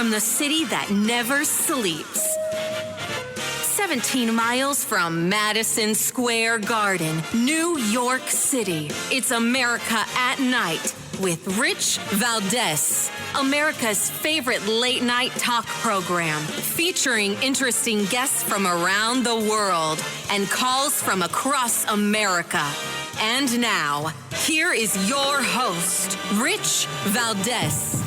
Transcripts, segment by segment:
from the city that never sleeps. 17 miles from Madison Square Garden, New York City. It's America at Night with Rich Valdez. America's favorite late-night talk program, featuring interesting guests from around the world and calls from across America. And now, here is your host, Rich Valdez.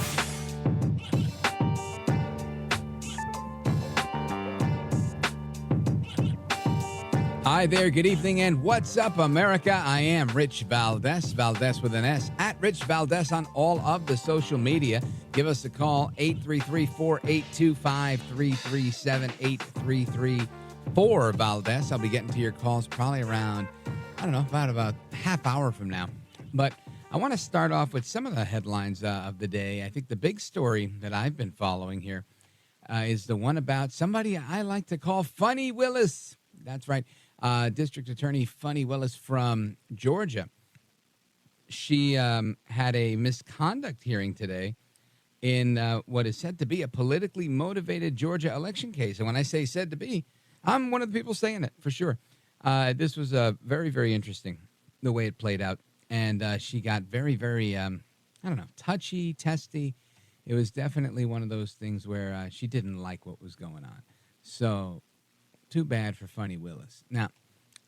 Hi there, good evening, and what's up, America? I am Rich Valdez, Valdez with an S, at Rich Valdez on all of the social media. Give us a call, 833-482-5337-833-4Valdez. I'll be getting to your calls probably around, about half hour from now. But I want to start off with some of the headlines of the day. I think the big story that I've been following here is the one about somebody I like to call Funny Willis. That's right. District Attorney Funny Willis from Georgia. She had a misconduct hearing today in what is said to be a politically motivated Georgia election case. And when I say said to be, I'm one of the people saying it for sure. This was very, very interesting, the way it played out. And she got very, very, touchy, testy. It was definitely one of those things where she didn't like what was going on. So too bad for Funny Willis. Now,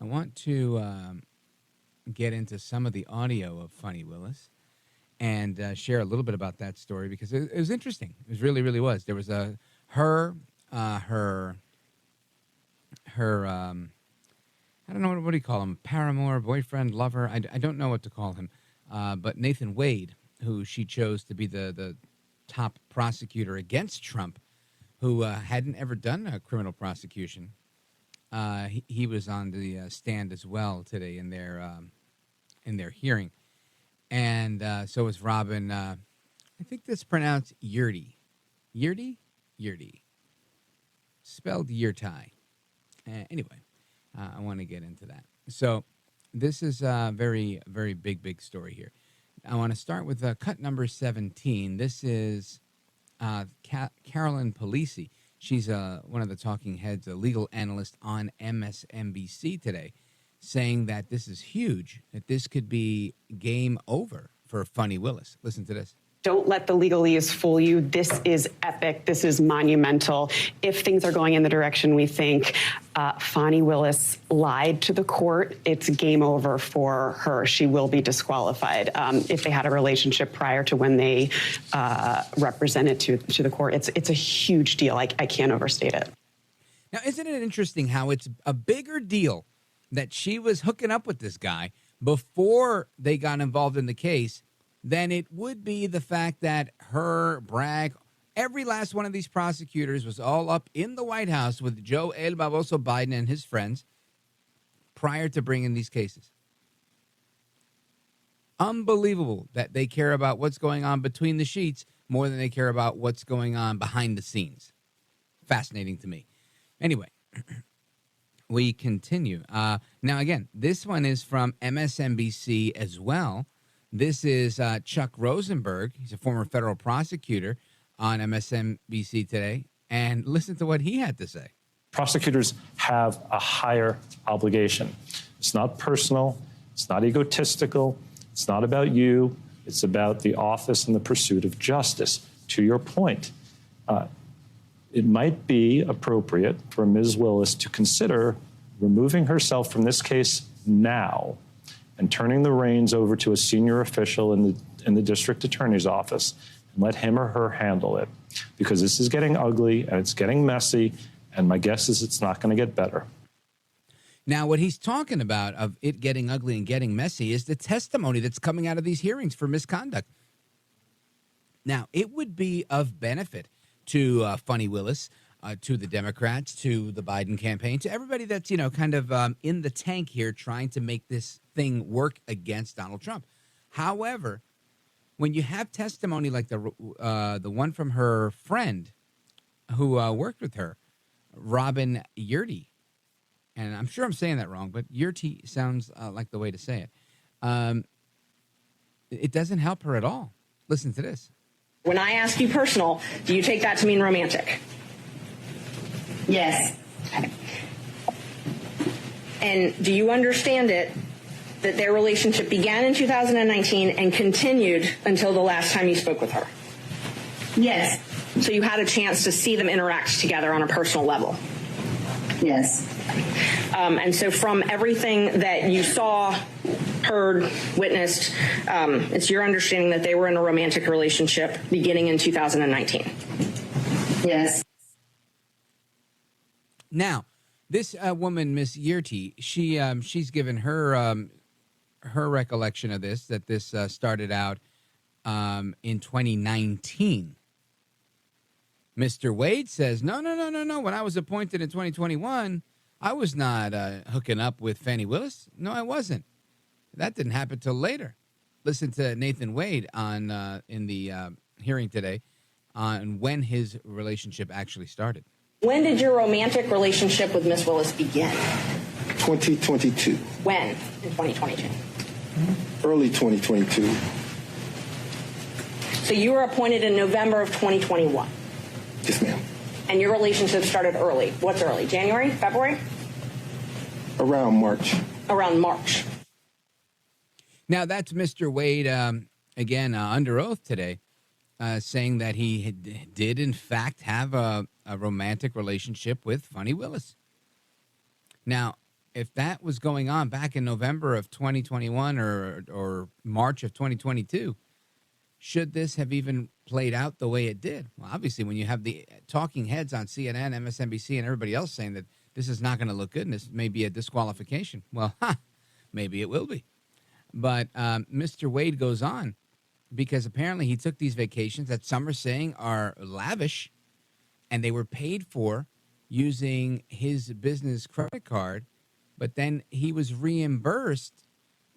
I want to get into some of the audio of Funny Willis and share a little bit about that story because it was interesting. It was really, really was. There was her I don't know, what do you call him? Paramour, boyfriend, lover? I don't know what to call him. But Nathan Wade, who she chose to be the top prosecutor against Trump, who hadn't ever done a criminal prosecution. He was on the stand as well today in their hearing, and so was Robin. I think that's pronounced Yurty, spelled Yurtai. Anyway, I want to get into that. So this is a very, very big story here. I want to start with cut number 17. This is Carolyn Polisi. She's one of the talking heads, a legal analyst on MSNBC today, saying that this is huge, that this could be game over for Funny Willis. Listen to this. Don't let the legalese fool you. This is epic. This is monumental. If things are going in the direction we think, Funny Willis lied to the court. It's game over for her. She will be disqualified. If they had a relationship prior to when they represented to the court, it's a huge deal. I can't overstate it. Now, isn't it interesting how it's a bigger deal that she was hooking up with this guy before they got involved in the case than it would be the fact that her, Bragg, every last one of these prosecutors was all up in the White House with Joe El Baboso Biden and his friends prior to bringing these cases. Unbelievable that they care about what's going on between the sheets more than they care about what's going on behind the scenes. Fascinating to me. Anyway, we continue. Now, again, this one is from MSNBC as well. This is Chuck Rosenberg. He's a former federal prosecutor on MSNBC today. And listen to what he had to say. Prosecutors have a higher obligation. It's not personal. It's not egotistical. It's not about you. It's about the office and the pursuit of justice. To your point, it might be appropriate for Ms. Willis to consider removing herself from this case now and turning the reins over to a senior official in the district attorney's office and let him or her handle it. Because this is getting ugly and it's getting messy, and my guess is it's not going to get better. Now, what he's talking about of it getting ugly and getting messy is the testimony that's coming out of these hearings for misconduct. Now, it would be of benefit to Funny Willis, to the Democrats, to the Biden campaign, to everybody that's, kind of in the tank here trying to make this thing work against Donald Trump. However, when you have testimony like the one from her friend who worked with her, Robin Yurty, and I'm sure I'm saying that wrong, but Yurty sounds like the way to say it. It doesn't help her at all. Listen to this. When I ask you personal, do you take that to mean romantic? Yes. Okay. And do you understand it that their relationship began in 2019 and continued until the last time you spoke with her? Yes. So you had a chance to see them interact together on a personal level? Yes. And so from everything that you saw, heard, witnessed, it's your understanding that they were in a romantic relationship beginning in 2019? Yes. Now, this woman, Miss Yurty, she's given her her recollection of this, that this started out in 2019. Mr. Wade says, no. When I was appointed in 2021, I was not hooking up with Fannie Willis. No, I wasn't. That didn't happen till later. Listen to Nathan Wade on in the hearing today on when his relationship actually started. When did your romantic relationship with Miss Willis begin? 2022. When in 2022? Early 2022. So you were appointed in November of 2021. Yes, ma'am. And your relationship started early. What's early? January? February? Around March. Around March. Now, that's Mr. Wade, again, under oath today, saying that he did, in fact, have a romantic relationship with Fannie Willis. Now, if that was going on back in November of 2021 or March of 2022, should this have even played out the way it did? Well, obviously, when you have the talking heads on CNN, MSNBC, and everybody else saying that this is not going to look good and this may be a disqualification, well, maybe it will be. But Mr. Wade goes on because apparently he took these vacations that some are saying are lavish, and they were paid for using his business credit card, but then he was reimbursed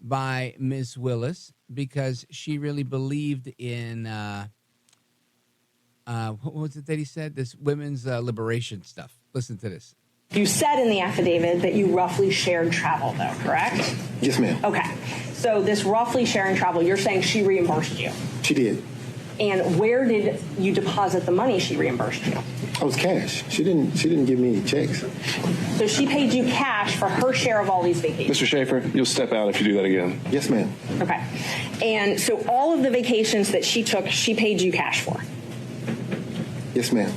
by Ms. Willis because she really believed in, what was it that he said? This women's liberation stuff. Listen to this. You said in the affidavit that you roughly shared travel, though, correct? Yes, ma'am. Okay. So this roughly sharing travel, you're saying she reimbursed you. She did. And where did you deposit the money she reimbursed you? I was cash. She didn't give me any checks. So she paid you cash for her share of all these vacations? Mr. Schaefer, you'll step out if you do that again. Yes, ma'am. Okay. And so all of the vacations that she took, she paid you cash for? Yes, ma'am.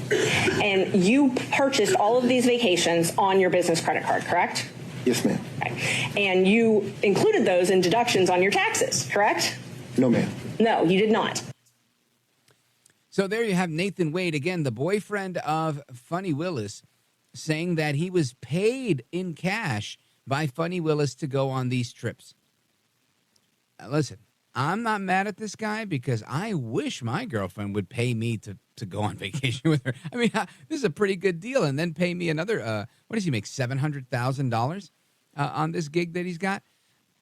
And you purchased all of these vacations on your business credit card, correct? Yes, ma'am. Okay. And you included those in deductions on your taxes, correct? No, ma'am. No, you did not. So there you have Nathan Wade, again, the boyfriend of Fannie Willis, saying that he was paid in cash by Fannie Willis to go on these trips. Listen, I'm not mad at this guy because I wish my girlfriend would pay me to go on vacation with her. I mean, this is a pretty good deal. And then pay me another, what does he make, $700,000 on this gig that he's got?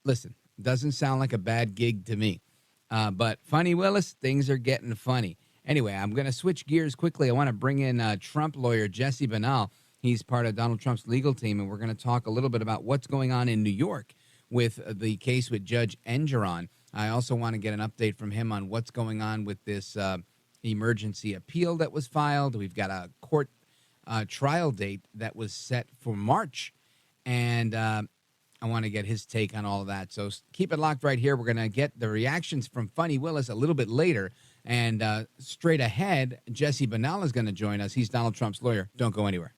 Listen, doesn't sound like a bad gig to me. But Fannie Willis, things are getting funny. Anyway, I'm going to switch gears quickly. I want to bring in Trump lawyer Jesse Binnall. He's part of Donald Trump's legal team, and we're going to talk a little bit about what's going on in New York with the case with Judge Engeron. I also want to get an update from him on what's going on with this emergency appeal that was filed. We've got a court trial date that was set for March, and I want to get his take on all of that. So keep it locked right here. We're going to get the reactions from Fannie Willis a little bit later. And straight ahead, Jesse Binnall is going to join us. He's Donald Trump's lawyer. Don't go anywhere.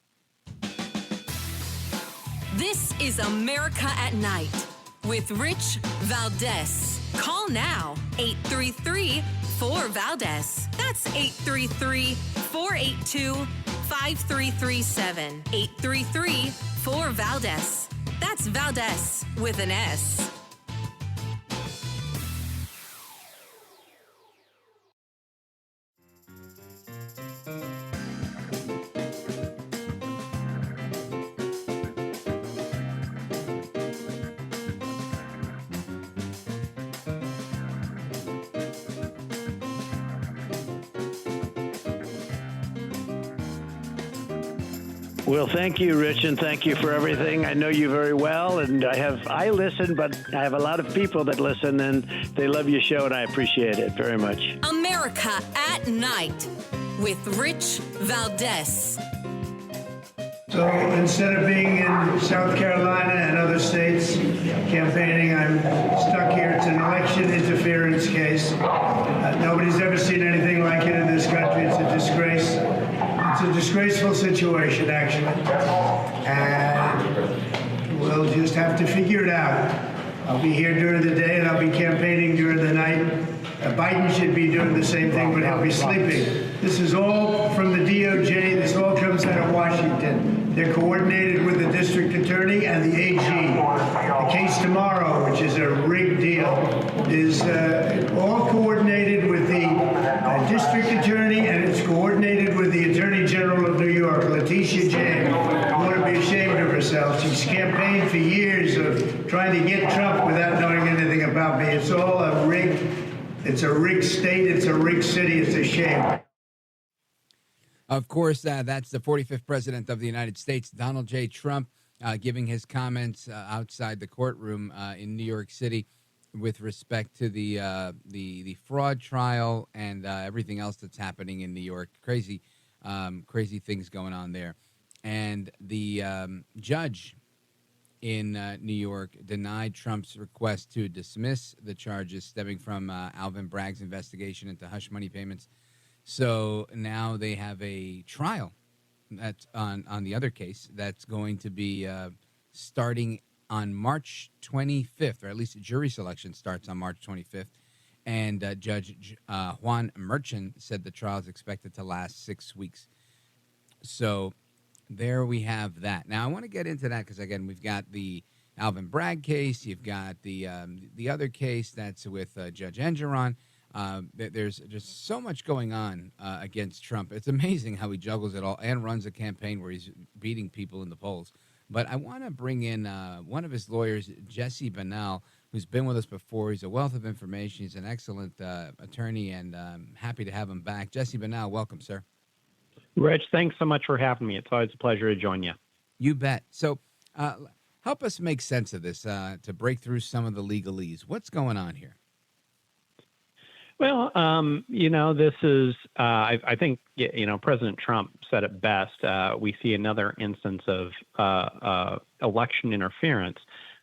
This is America at Night with Rich Valdez. Call now, 833-4VALDEZ. That's 833-482-5337. 833-4VALDEZ. That's Valdez with an S. Well, thank you, Rich, and thank you for everything. I know you very well, and I listen, but I have a lot of people that listen, and they love your show, and I appreciate it very much. America America at Night with Rich Valdez. So instead of being in South Carolina and other states campaigning, I'm stuck here. It's an election interference case. Nobody's ever seen anything like it in this country. It's a disgrace. It's a disgraceful situation, actually. And we'll just have to figure it out. I'll be here during the day and I'll be campaigning during the night. Biden should be doing the same thing, but he'll be sleeping. This is all from the DOJ. This all comes out of Washington. They're coordinated with the district attorney and the AG. The case tomorrow, which is a rigged deal, is all coordinated with the district attorney, and it's coordinated with the Attorney General of New York, Letitia James, who ought to be ashamed of herself. She's campaigned for years of trying to get Trump without knowing anything about me. It's all a rigged. It's a rigged state. It's a rigged city. It's a shame. Of course, that's the 45th president of the United States, Donald J. Trump, giving his comments outside the courtroom in New York City with respect to the fraud trial and everything else that's happening in New York. Crazy things going on there. And the judge in New York denied Trump's request to dismiss the charges stemming from Alvin Bragg's investigation into hush money payments. So now they have a trial that's on the other case that's going to be starting on March 25th, or at least jury selection starts on March 25th. And Judge Juan Merchan said the trial is expected to last 6 weeks. So there we have that. Now, I want to get into that because, again, we've got the Alvin Bragg case. You've got the other case that's with Judge Engeron. There's just so much going on against Trump. It's amazing how he juggles it all and runs a campaign where he's beating people in the polls. But I want to bring in one of his lawyers, Jesse Binnall, who's been with us before. He's a wealth of information. He's an excellent attorney, and I'm happy to have him back. Jesse Binnall, welcome, sir. Rich, thanks so much for having me. It's always a pleasure to join you. You bet. So help us make sense of this to break through some of the legalese. What's going on here? Well, this is, I think, President Trump said it best. We see another instance of election interference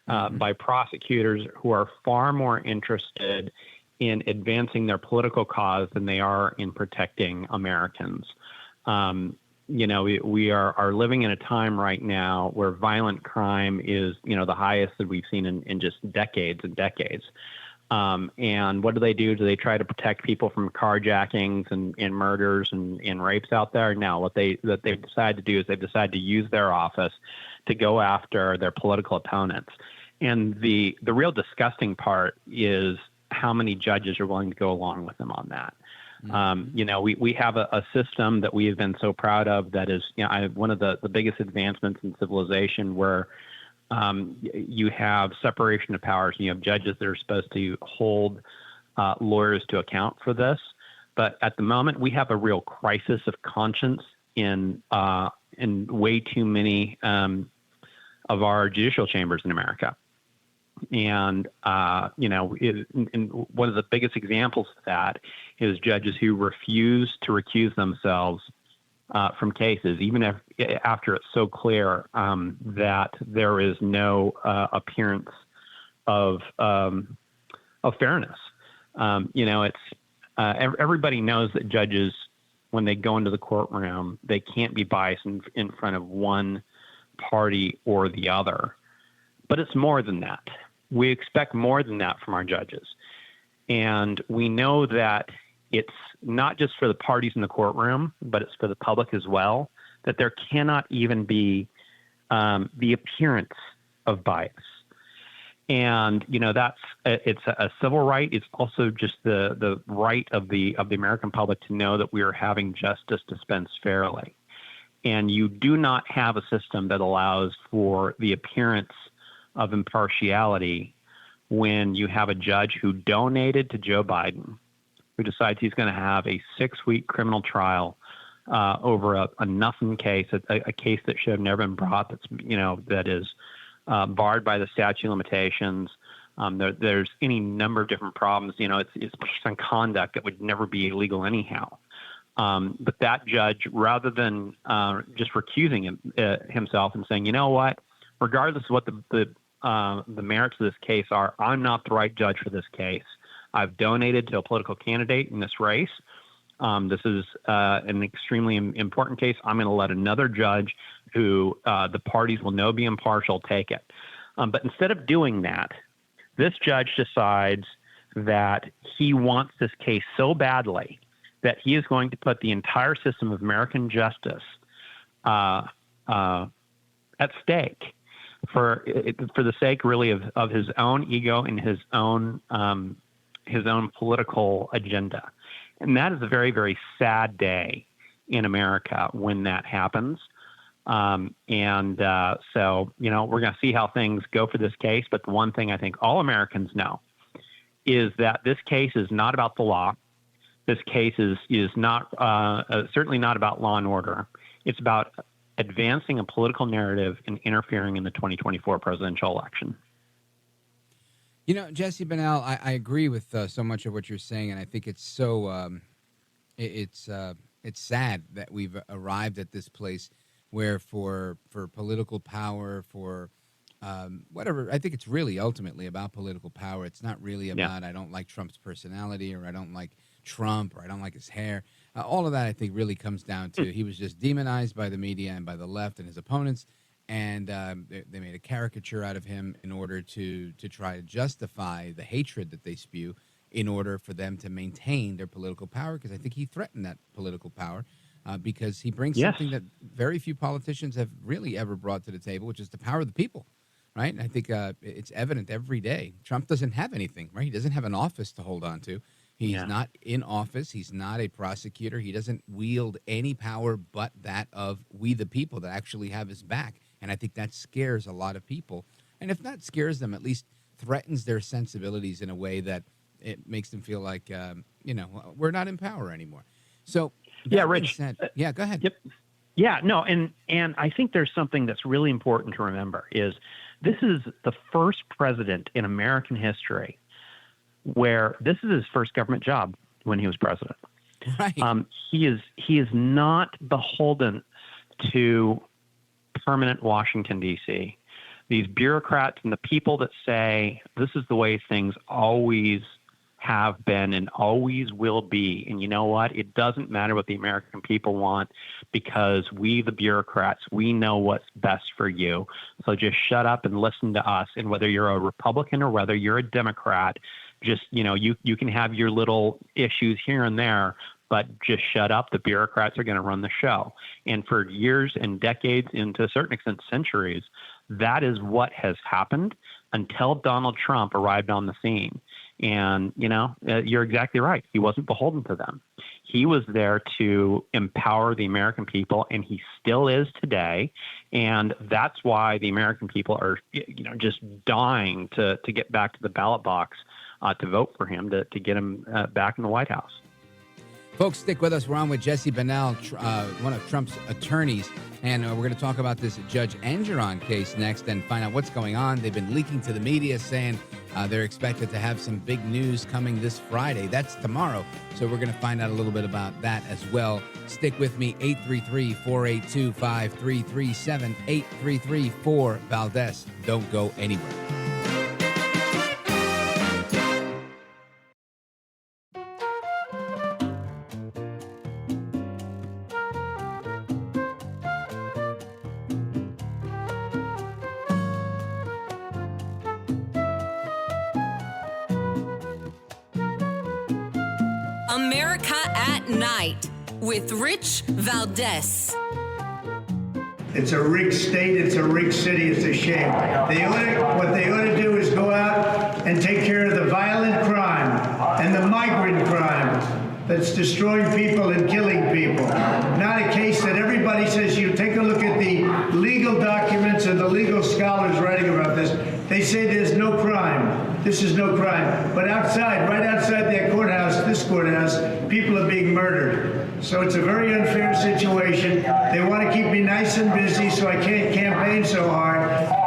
by prosecutors who are far more interested in advancing their political cause than they are in protecting Americans. We are living in a time right now where violent crime is, the highest that we've seen in just decades and decades. And what do? Do they try to protect people from carjackings and murders and rapes out there? No, what they've decided to do is they've decided to use their office to go after their political opponents. And the real disgusting part is how many judges are willing to go along with them on that. We have a system that we have been so proud of that is, one of the biggest advancements in civilization where you have separation of powers. And you have judges that are supposed to hold lawyers to account for this. But at the moment, we have a real crisis of conscience in way too many of our judicial chambers in America. And, and one of the biggest examples of that is judges who refuse to recuse themselves from cases, even after it's so clear that there is no appearance of fairness. Everybody knows that judges, when they go into the courtroom, they can't be biased in front of one party or the other. But it's more than that. We expect more than that from our judges. And we know that it's not just for the parties in the courtroom, but it's for the public as well, that there cannot even be the appearance of bias. And, it's a civil right. It's also just the right of the American public to know that we are having justice dispensed fairly. And you do not have a system that allows for the appearance of impartiality when you have a judge who donated to Joe Biden, who decides he's going to have a 6-week criminal trial over a nothing case, a case that should have never been brought, that is barred by the statute of limitations, There's any number of different problems. It's based on conduct that would never be illegal anyhow. But that judge, rather than just recusing himself and saying, you know what, regardless of what the merits of this case are, I'm not the right judge for this case. I've donated to a political candidate in this race. This is an extremely important case. I'm going to let another judge who the parties will know be impartial take it. But instead of doing that, this judge decides that he wants this case so badly that he is going to put the entire system of American justice at stake for the sake really of his own ego and his own political agenda. And that is a very, very sad day in America when that happens. So, we're going to see how things go for this case. But the one thing I think all Americans know is that this case is not about the law. This case is not certainly not about law and order. It's about advancing a political narrative and interfering in the 2024 presidential election. Jesse Binnall, I agree with so much of what you're saying, and I think it's so it's sad that we've arrived at this place where for political power, for whatever, I think it's really ultimately about political power. It's not really about I don't like Trump's personality, or I don't like Trump, or I don't like his hair. All of that, I think, really comes down to he was just demonized by the media and by the left and his opponents. And they made a caricature out of him in order to try to justify the hatred that they spew in order for them to maintain their political power, because I think he threatened that political power because he brings something that very few politicians have really ever brought to the table, which is the power of the people, right? And I think it's evident every day. Trump doesn't have anything, right? He doesn't have an office to hold on to. He's not in office. He's not a prosecutor. He doesn't wield any power but that of we the people that actually have his back. And I think that scares a lot of people. And if not scares them, at least threatens their sensibilities in a way that it makes them feel like, we're not in power anymore. So, Rich. Go ahead. Yep. Yeah, no, and I think there's something that's really important to remember is this is the first president in American history where this is his first government job when he was president. Right. He is not beholden to permanent Washington, D.C. These bureaucrats and the people that say this is the way things always have been and always will be. And you know what? It doesn't matter what the American people want, because we, the bureaucrats, we know what's best for you. So just shut up and listen to us. And whether you're a Republican or whether you're a Democrat, just, you can have your little issues here and there, but just shut up. The bureaucrats are going to run the show. And for years and decades, and to a certain extent centuries, that is what has happened until Donald Trump arrived on the scene. And, you're exactly right. He wasn't beholden to them. He was there to empower the American people, and he still is today. And that's why the American people are, just dying to get back to the ballot box to vote for him, to get him back in the White House. Folks, stick with us. We're on with Jesse Binnall, one of Trump's attorneys, and we're going to talk about this Judge Engeron case next and find out what's going on. They've been leaking to the media saying they're expected to have some big news coming this Friday. That's tomorrow, so we're going to find out a little bit about that as well. Stick with me, 833-482-5337, 833-4-VALDEZ. Don't go anywhere. America at Night with Rich Valdez. It's a rigged state. It's a rigged city. It's a shame. What they ought to do is go out and take care of the violent crime and the migrant crime that's destroying people and killing people. Not a case that everybody says, you take a look at the legal documents and the legal scholars writing about this. They say there's no crime. This is no crime. But outside, right outside their courthouse, this courthouse, people are being murdered. So it's a very unfair situation. They want to keep me nice and busy so I can't campaign so hard,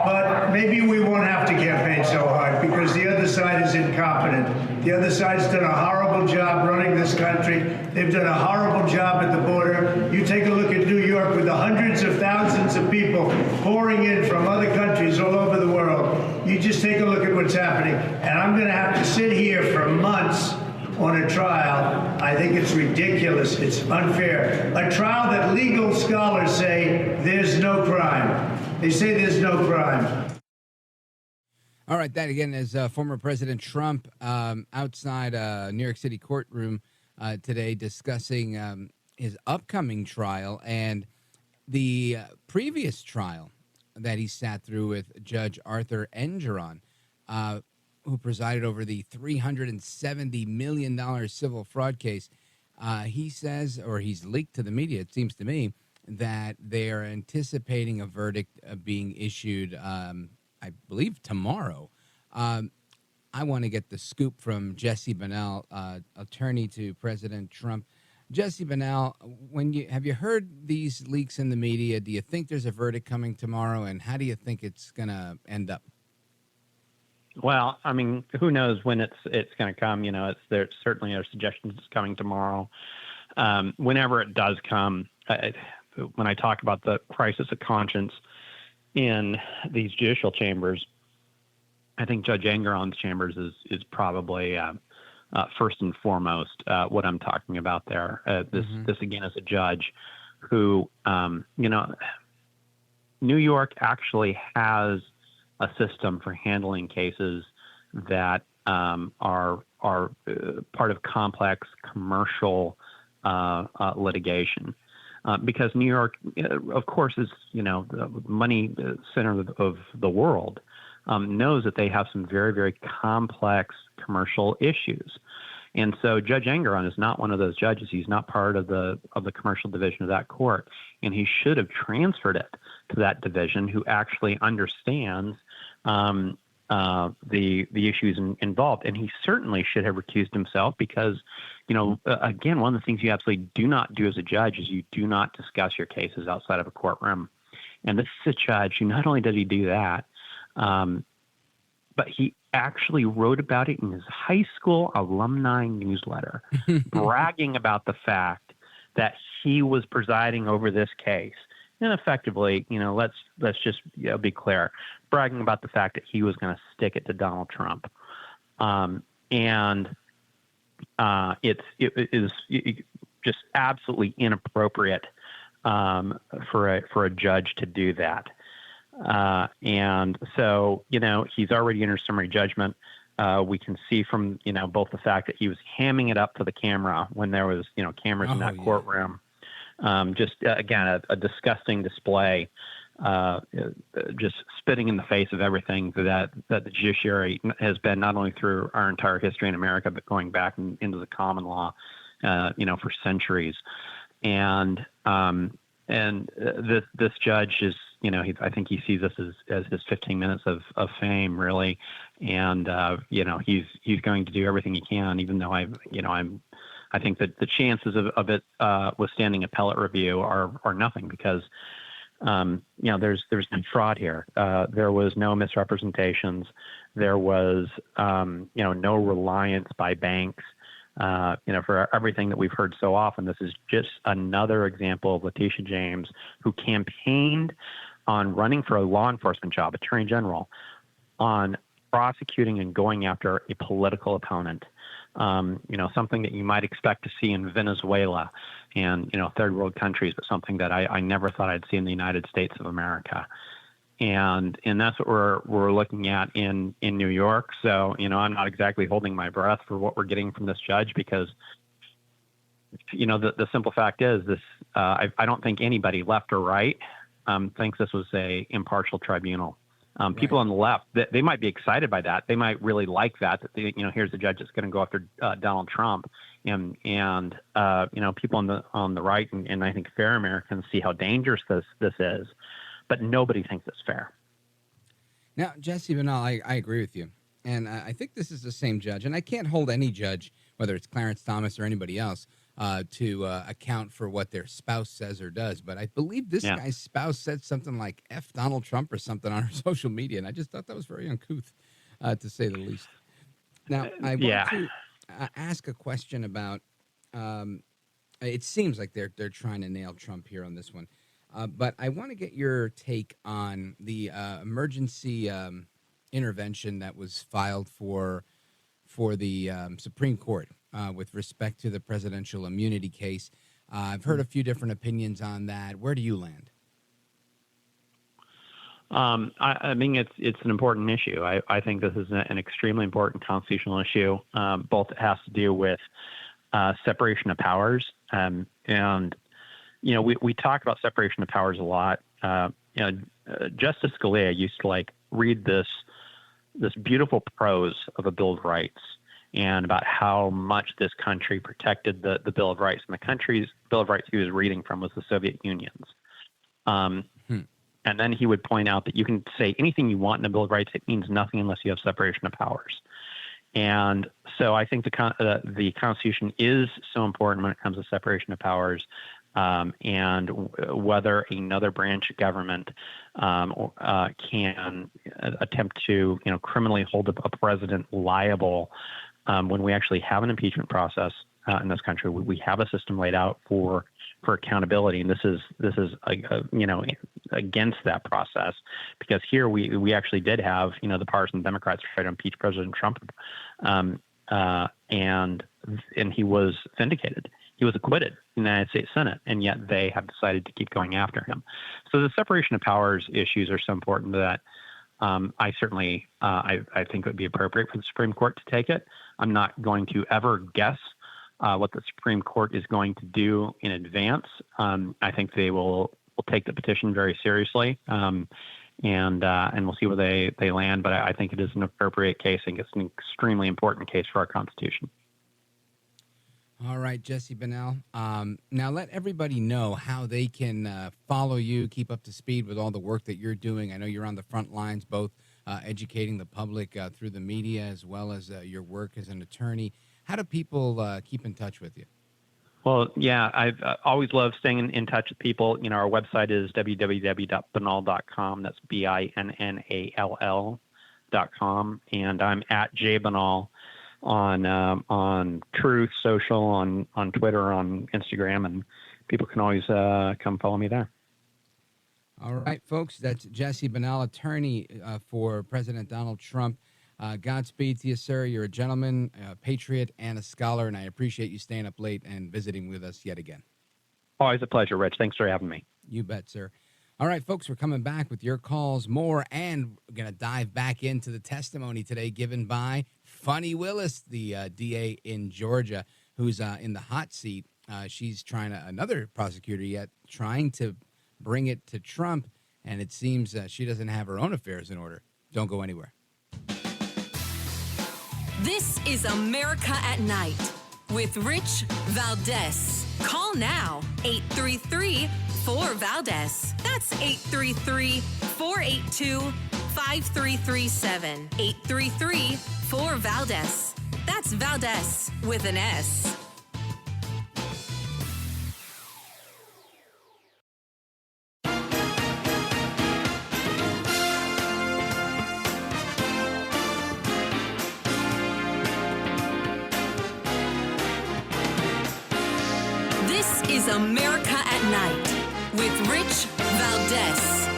but maybe we won't have to campaign so hard because the other side is incompetent. The other side's done a horrible job running this country. They've done a horrible job at the border. You take a look at New York with the hundreds of thousands of people pouring in from other countries all over the world. You just take a look at what's happening. And I'm going to have to sit here for months on a trial. I think it's ridiculous. It's unfair. A trial that legal scholars say there's no crime. They say there's no crime. All right, that again is former President Trump outside a New York City courtroom today discussing his upcoming trial and the previous trial that he sat through with Judge Arthur Engeron, who presided over the $370 million civil fraud case. He says, or he's leaked to the media, it seems to me, that they are anticipating a verdict being issued, I believe, tomorrow. I want to get the scoop from Jesse Binnall, attorney to President Trump. Jesse Binnall, have you heard these leaks in the media? Do you think there's a verdict coming tomorrow, and how do you think it's going to end up? Well, I mean, who knows when it's going to come? You know, there certainly are suggestions it's coming tomorrow. Whenever it does come, when I talk about the crisis of conscience in these judicial chambers, I think Judge Engeron's chambers is probably first and foremost what I'm talking about there. This again is a judge who, New York actually has a system for handling cases that are part of complex commercial litigation. Because New York, of course, is the money center of the world, knows that they have some very, very complex commercial issues. And so Judge Engeron is not one of those judges. He's not part of the commercial division of that court, and he should have transferred it to that division, who actually understands the issues involved. And he certainly should have recused himself because, again, one of the things you absolutely do not do as a judge is you do not discuss your cases outside of a courtroom. And this is a judge who not only does he do that, but he actually wrote about it in his high school alumni newsletter, bragging about the fact that he was presiding over this case. And effectively, let's just be clear, bragging about the fact that he was going to stick it to Donald Trump. It is just absolutely inappropriate for a judge to do that. And so, he's already under summary judgment. We can see from, both the fact that he was hamming it up to the camera when there was, cameras in that courtroom. Just, again, a disgusting display, just spitting in the face of everything that the judiciary has been, not only through our entire history in America, but going back into the common law, for centuries. And this judge is, I think he sees this as his 15 minutes of fame, really. And, he's going to do everything he can, even though I think that the chances of it withstanding appellate review are nothing because, there's been fraud here. There was no misrepresentations. There was, no reliance by banks. For everything that we've heard so often. This is just another example of Letitia James, who campaigned on running for a law enforcement job, attorney general, on prosecuting and going after a political opponent. Something that you might expect to see in Venezuela and, third world countries, but something that I never thought I'd see in the United States of America. And that's what we're looking at in New York. So, I'm not exactly holding my breath for what we're getting from this judge because, the simple fact is this, I don't think anybody left or right thinks this was a impartial tribunal. People on the left, they might be excited by that. They might really like that here's a judge that's going to go after Donald Trump, and people on the right and I think fair Americans see how dangerous this is, but nobody thinks it's fair. Now, Jesse Binnall, I agree with you, and I think this is the same judge, and I can't hold any judge, whether it's Clarence Thomas or anybody else, to account for what their spouse says or does. But I believe this guy's spouse said something like F Donald Trump or something on her social media. And I just thought that was very uncouth, to say the least. Now, I want to ask a question about, it seems like they're trying to nail Trump here on this one. But I want to get your take on the emergency intervention that was filed for the Supreme Court with respect to the presidential immunity case. I've heard a few different opinions on that. Where do you land? I mean, it's an important issue. I think this is an extremely important constitutional issue. Both it has to do with separation of powers, and we talk about separation of powers a lot. Justice Scalia used to read this beautiful prose of a Bill of Rights and about how much this country protected the Bill of Rights. And the country's Bill of Rights he was reading from was the Soviet Union's. And then he would point out that you can say anything you want in the Bill of Rights. It means nothing unless you have separation of powers. And so I think the Constitution is so important when it comes to separation of powers, and whether another branch of government can attempt to criminally hold a president liable when we actually have an impeachment process in this country. We have a system laid out for accountability, and this is against that process, because here we actually did have the partisan Democrats try to impeach President Trump, and he was vindicated. He was acquitted in the United States Senate, and yet they have decided to keep going after him. So the separation of powers issues are so important that I certainly I think it would be appropriate for the Supreme Court to take it. I'm not going to ever guess what the Supreme Court is going to do in advance. I think they will take the petition very seriously, and we'll see where they land. But I think it is an appropriate case. I think it's an extremely important case for our Constitution. All right, Jesse Binnall. Now let everybody know how they can follow you, keep up to speed with all the work that you're doing. I know you're on the front lines, both educating the public through the media as well as your work as an attorney. How do people keep in touch with you? Well, yeah, I've always loved staying in touch with people. Our website is www.binnall.com. That's BINNALL.com. And I'm at jbinnall on Truth Social, on Twitter, on Instagram, and people can always come follow me there. All right, folks, that's Jesse Binnall, attorney for President Donald Trump. Godspeed to you, sir. You're a gentleman, a patriot, and a scholar, and I appreciate you staying up late and visiting with us yet again. Always a pleasure, Rich. Thanks for having me. You bet, sir. All right, folks, we're coming back with your calls more, and we're going to dive back into the testimony today given by Fani Willis, the DA in Georgia, who's in the hot seat. She's another prosecutor yet, trying to bring it to Trump, and it seems she doesn't have her own affairs in order. Don't go anywhere. This is America at Night with Rich Valdez. Call now, 833-4-VALDEZ. That's 833-482-5337. 833-4-VALDEZ. That's Valdez with an S. This is America at Night with Rich Valdez.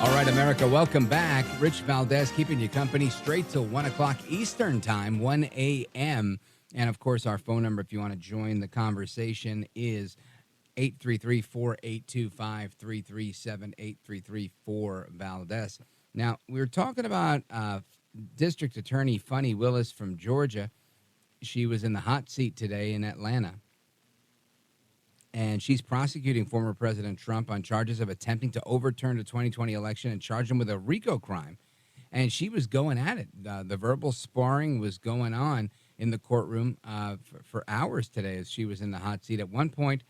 All right, America, welcome back. Rich Valdez keeping you company straight till 1 o'clock Eastern Time, 1 a.m. And, of course, our phone number, if you want to join the conversation, is 833-482-5337, 833-4-VALDEZ. Now, we were talking about District Attorney Fani Willis from Georgia. She was in the hot seat today in Atlanta. And she's prosecuting former President Trump on charges of attempting to overturn the 2020 election and charge him with a RICO crime. And she was going at it. The verbal sparring was going on in the courtroom for hours today as she was in the hot seat. At one point,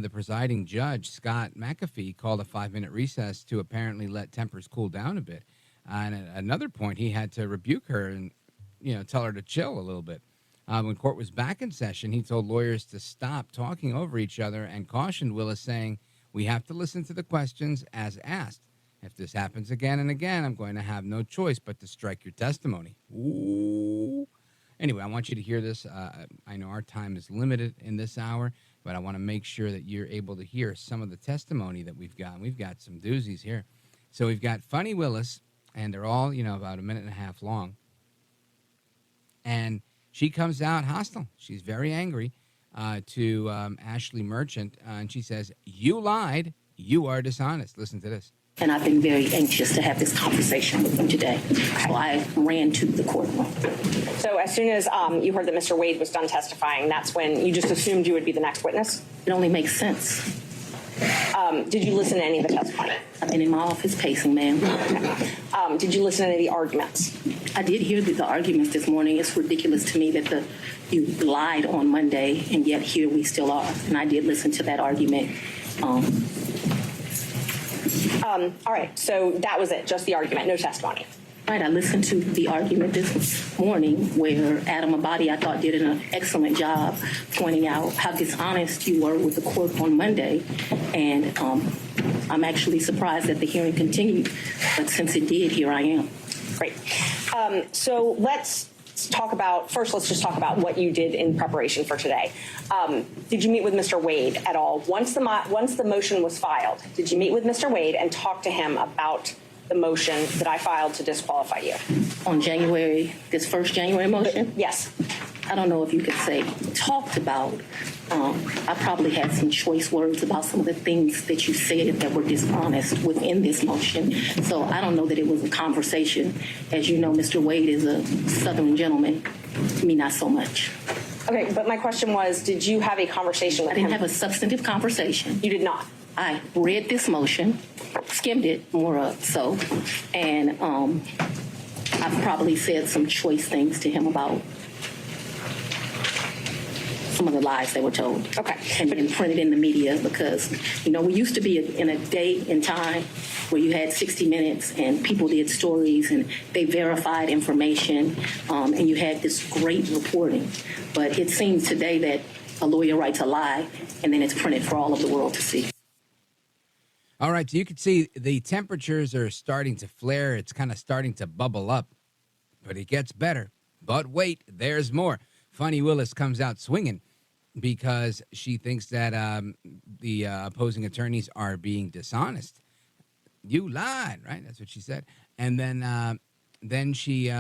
the presiding judge, Scott McAfee, called a 5-minute recess to apparently let tempers cool down a bit. And at another point, he had to rebuke her and, tell her to chill a little bit. When court was back in session, he told lawyers to stop talking over each other and cautioned Willis, saying, "We have to listen to the questions as asked. If this happens again and again, I'm going to have no choice but to strike your testimony." Ooh. Anyway, I want you to hear this. I know our time is limited in this hour, but I want to make sure that you're able to hear some of the testimony that we've got. We've got some doozies here. So we've got Funny Willis, and they're all, about a minute and a half long. And she comes out hostile. She's very angry to Ashley Merchant, and she says, "You lied. You are dishonest." Listen to this. And I've been very anxious to have this conversation with him today. So I ran to the courtroom. So as soon as you heard that Mr. Wade was done testifying, that's when you just assumed you would be the next witness? It only makes sense. Did you listen to any of the testimony? I've been in my office pacing, ma'am. Okay. Did you listen to any of the arguments? I did hear the arguments this morning. It's ridiculous to me that you lied on Monday, and yet here we still are. And I did listen to that argument. All right, so that was it, just the argument, no testimony. Right, I listened to the argument this morning where Adam Abadi, I thought, did an excellent job pointing out how dishonest you were with the court on Monday. And I'm actually surprised that the hearing continued, but since it did, here I am. Great. So let's just talk about what you did in preparation for today. Did you meet with Mr. Wade at all? Once the motion was filed, did you meet with Mr. Wade and talk to him about the motion that I filed to disqualify you? On this first January motion? Yes. I don't know if you could say talked about. I probably had some choice words about some of the things that you said that were dishonest within this motion. So I don't know that it was a conversation. As you know, Mr. Wade is a Southern gentleman. Me, not so much. Okay, but my question was, did you have a conversation with him? I didn't have a substantive conversation. You did not? I read this motion, skimmed it more so, and I've probably said some choice things to him about some of the lies they were told. Okay. And been printed in the media because, we used to be in a day and time where you had 60 Minutes and people did stories and they verified information and you had this great reporting. But it seems today that a lawyer writes a lie and then it's printed for all of the world to see. All right, so you can see the temperatures are starting to flare. It's kind of starting to bubble up, but it gets better. But wait, there's more. Funny Willis comes out swinging because she thinks that the opposing attorneys are being dishonest. You lied, right? That's what she said. And then she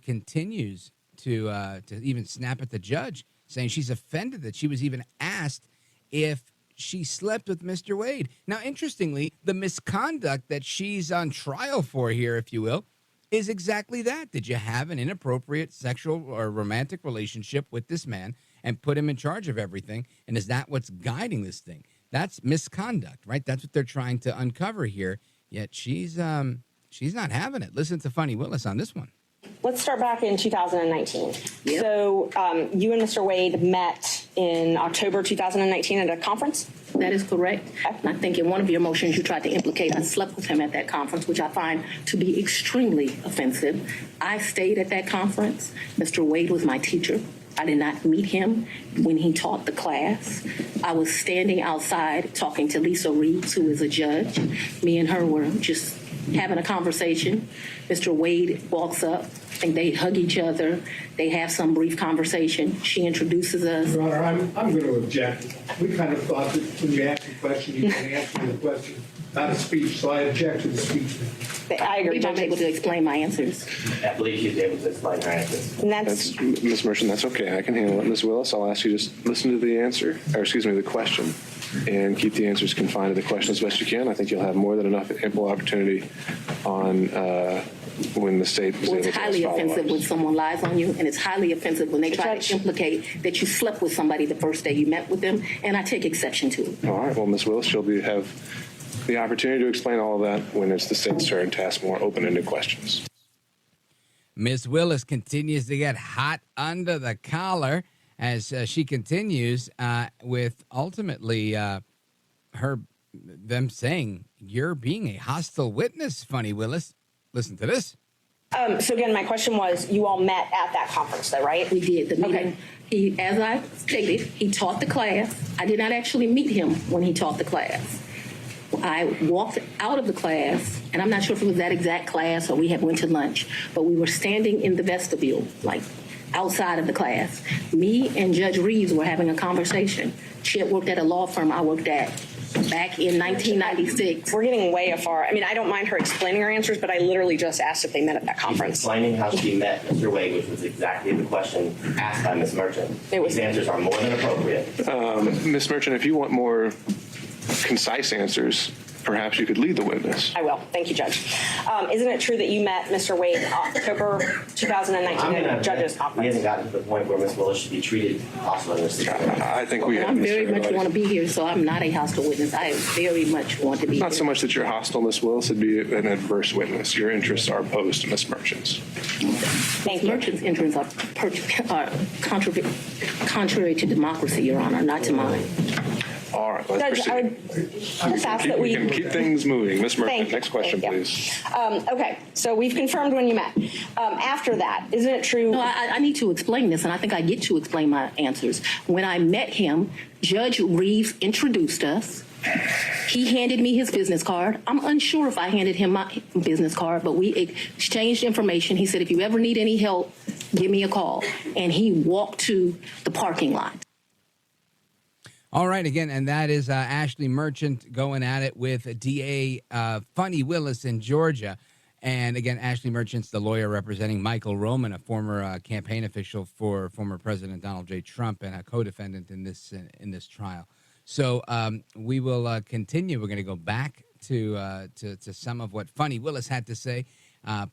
continues to even snap at the judge, saying she's offended that she was even asked if she slept with Mr. Wade. Now, interestingly, the misconduct that she's on trial for here, if you will, is exactly that. Did you have an inappropriate sexual or romantic relationship with this man and put him in charge of everything? And is that what's guiding this thing? That's misconduct, right? That's what they're trying to uncover here. Yet she's not having it. Listen to Funny Willis on this one. Let's start back in 2019. Yep. So you and Mr. Wade met in October 2019 at a conference? That is correct. And I think in one of your motions you tried to implicate I slept with him at that conference, which I find to be extremely offensive. I stayed at that conference. Mr. Wade was my teacher. I did not meet him when he taught the class. I was standing outside talking to Lisa Reeves, who is a judge. Me and her were just having a conversation. Mr. Wade walks up. I think they hug each other. They have some brief conversation. She introduces us. Your Honor, I'm going to object. We kind of thought that when you asked a question, you can answer the question, not a speech. So I object to the speech. I agree. I'm able to explain my answers. I believe she's able to explain her answers. And that's Ms. Merchant, that's okay. I can handle it. Ms. Willis, I'll ask you just listen to the answer, or the question, and keep the answers confined to the question as best you can. I think you'll have more than enough ample opportunity on when the state is able to It's highly offensive when someone lies on you, and it's highly offensive when they try to implicate that you slept with somebody the first day you met with them, and I take exception to it. All right. Well, Ms. Willis, she'll have the opportunity to explain all of that when it's the state's turn to ask more open-ended questions. Ms. Willis continues to get hot under the collar as she continues with ultimately them saying, "You're being a hostile witness, Funny Willis." Listen to this. So again, my question was, you all met at that conference, though, right? We did. The meeting, Okay. he, as I stated, he taught the class. I did not actually meet him when he taught the class. I walked out of the class, and I'm not sure if it was that exact class or we had went to lunch, but we were standing in the vestibule, like outside of the class. Me and Judge Reeves were having a conversation. She had worked at a law firm I worked at back in 1996. We're getting way afar. I mean, I don't mind her explaining her answers, but I literally just asked if they met at that conference. Explaining how she met Mr. Wade, which was exactly the question asked by Ms. Merchant. These answers are more than appropriate. Ms. Merchant, if you want more concise answers, perhaps you could lead the witness. I will. Thank you, Judge. Isn't it true that you met Mr. Wade October 2019 at Judge's We conference? haven't gotten to the point where Ms. Willis should be treated hostile in this situation. I think we have. I very much want to be here, so I'm not a hostile witness. I very much want to be Not here. so much that you're hostile, Ms. Willis, it'd be an adverse witness. Your interests are opposed to Ms. Merchant's. Ms. Merchant's interests are contrary to democracy, Your Honor, not to mine. All right, let's Judge, I proceed. would just ask that We can keep things moving. Ms. Merchant, Thank you. next question, Thank you. please. Okay, so we've confirmed when you met. After that, isn't it true? No, I need to explain this, and I think I get to explain my answers. When I met him, Judge Reeves introduced us. He handed me his business card. I'm unsure if I handed him my business card, but we exchanged information. He said, if you ever need any help, give me a call. And he walked to the parking lot. All right, again, and that is Ashley Merchant going at it with DA Funny Willis in Georgia. And again, Ashley Merchant's the lawyer representing Michael Roman, a former campaign official for former President Donald J. Trump and a co-defendant in this trial. So we will continue. We're going to go back to some of what Funny Willis had to say.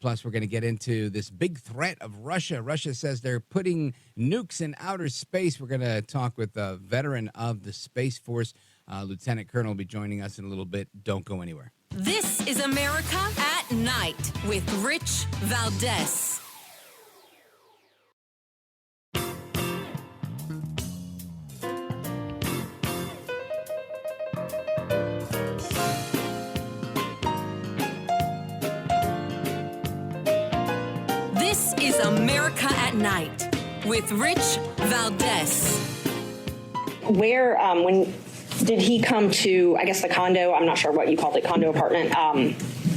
Plus, we're going to get into this big threat of Russia. Russia says they're putting nukes in outer space. We're going to talk with a veteran of the Space Force. Lieutenant Colonel will be joining us in a little bit. Don't go anywhere. This is America at Night with Rich Valdez. This is America at Night with Rich Valdez. Where, when did he come to, I guess, the condo? I'm not sure what you called it, condo apartment.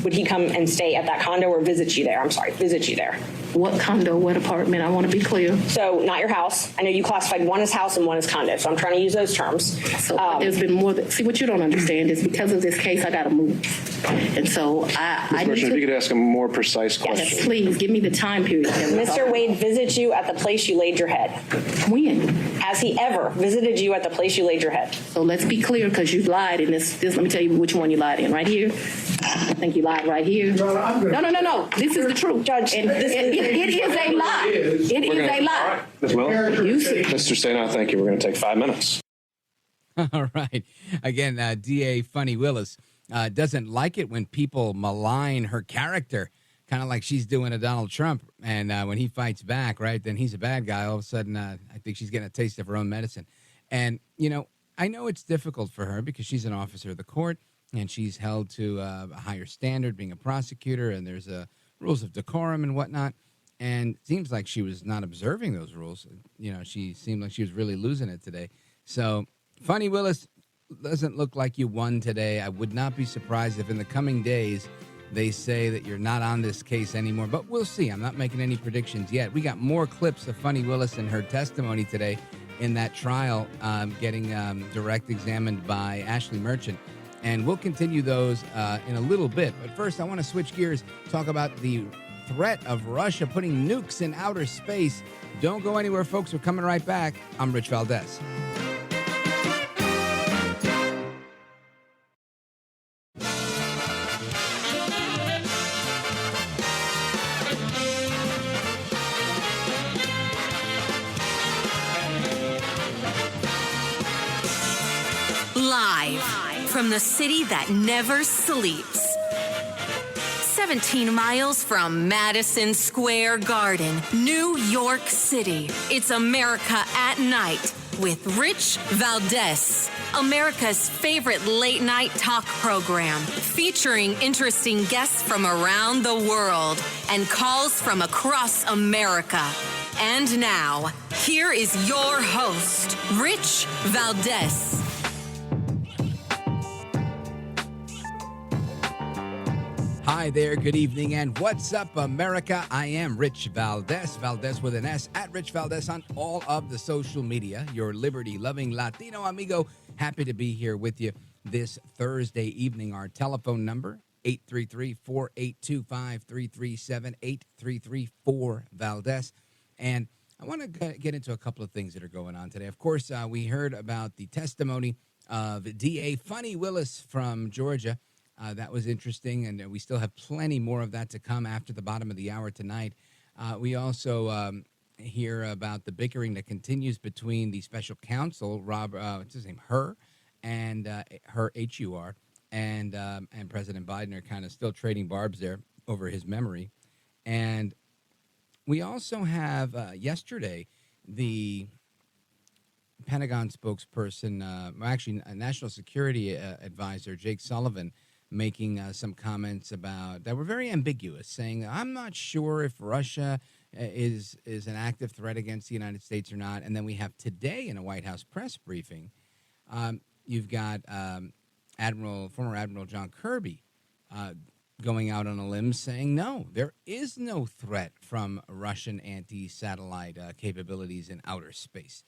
Would he come and stay at that condo or visit you there? I'm sorry, visit you there. What condo, what apartment? I want to be clear. So not your house. I know you classified one as house and one as condo, so I'm trying to use those terms. So there's been more see, what you don't understand is because of this case, I got to move. And so I Ms. need Merchant, if you to, could ask a more precise question. yes, please give me the time period. Mr. Wade visited you at the place you laid your head. When? Has he ever visited you at the place you laid your head? So let's be clear, because you lied in this. Let me tell you which one you lied in. Right here. I think you lied right here. No. This is the truth, Judge. And it is a lie. It is a lie. Ms. Willis? You see. Mr. Stanow, thank you. We're going to take 5 minutes. All right. Again, DA Funny Willis doesn't like it when people malign her character, kind of like she's doing to Donald Trump. And when he fights back, right, then he's a bad guy. All of a sudden, I think she's getting a taste of her own medicine. And, you know, I know it's difficult for her because she's an officer of the court and she's held to a higher standard being a prosecutor, and there's rules of decorum and whatnot. And it seems like she was not observing those rules. You know, she seemed like she was really losing it today. So, Funny Willis, doesn't look like you won today. I would not be surprised if in the coming days they say that you're not on this case anymore. But we'll see. I'm not making any predictions yet. We got more clips of Funny Willis and her testimony today in that trial, getting direct examined by Ashley Merchant. And we'll continue those in a little bit. But first, I want to switch gears, talk about the threat of Russia putting nukes in outer space. Don't go anywhere, folks. We're coming right back. I'm Rich Valdez. Live from the city that never sleeps. 17 miles from Madison Square Garden, New York City. It's America at Night with Rich Valdez, America's favorite late night talk program, featuring interesting guests from around the world and calls from across America. And now, here is your host, Rich Valdez. Hi there, good evening, and what's up, America? I am Rich Valdez, Valdez with an S, at Rich Valdez on all of the social media, your liberty-loving Latino amigo. Happy to be here with you this Thursday evening. Our telephone number, 833-482-5337-8334 Valdez. And I want to get into a couple of things that are going on today. Of course, we heard about the testimony of DA Fani Willis from Georgia. That was interesting, and we still have plenty more of that to come after the bottom of the hour tonight. We also hear about the bickering that continues between the special counsel, what's his name, Hur, and Hur, H-U-R, and President Biden are kind of still trading barbs there over his memory. And we also have yesterday the Pentagon spokesperson, actually a national security advisor, Jake Sullivan, making some comments about that were very ambiguous, saying, I'm not sure if Russia is an active threat against the United States or not. And then we have today in a White House press briefing, you've got former Admiral John Kirby going out on a limb saying, no, there is no threat from Russian anti-satellite capabilities in outer space.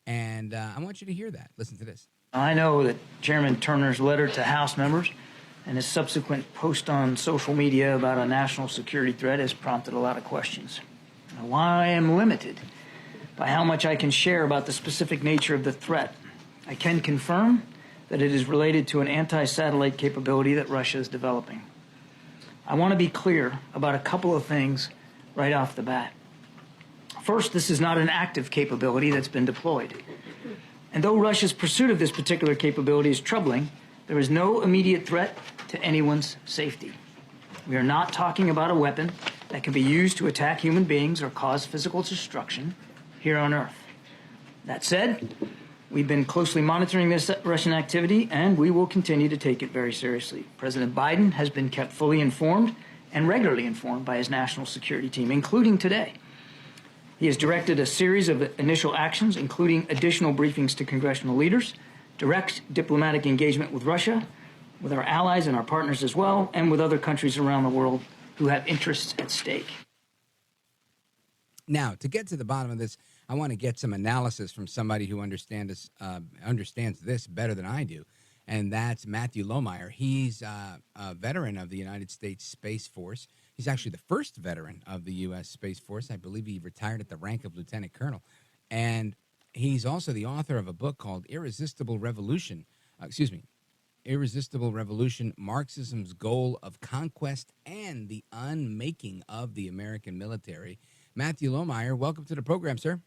And I want you to hear that. Listen to this. I know that Chairman Turner's letter to House members and his subsequent post on social media about a national security threat has prompted a lot of questions. Now, while I am limited by how much I can share about the specific nature of the threat, I can confirm that it is related to an anti-satellite capability that Russia is developing. I want to be clear about a couple of things right off the bat. First, this is not an active capability that's been deployed. And though Russia's pursuit of this particular capability is troubling, there is no immediate threat to anyone's safety. We are not talking about a weapon that can be used to attack human beings or cause physical destruction here on Earth. That said, we've been closely monitoring this Russian activity, and we will continue to take it very seriously. President Biden has been kept fully informed and regularly informed by his national security team, including today. He has directed a series of initial actions, including additional briefings to congressional leaders, direct diplomatic engagement with Russia, with our allies and our partners as well, and with other countries around the world who have interests at stake. Now, to get to the bottom of this, I want to get some analysis from somebody who understands this better than I do, and that's Mathew Lohmeier. He's a veteran of the United States Space Force. He's actually the first veteran of the U.S. Space Force. I believe he retired at the rank of lieutenant colonel. And he's also the author of a book called Irresistible Revolution, Marxism's Goal of Conquest and the Unmaking of the American Military. Mathew Lohmeier, welcome to the program, sir.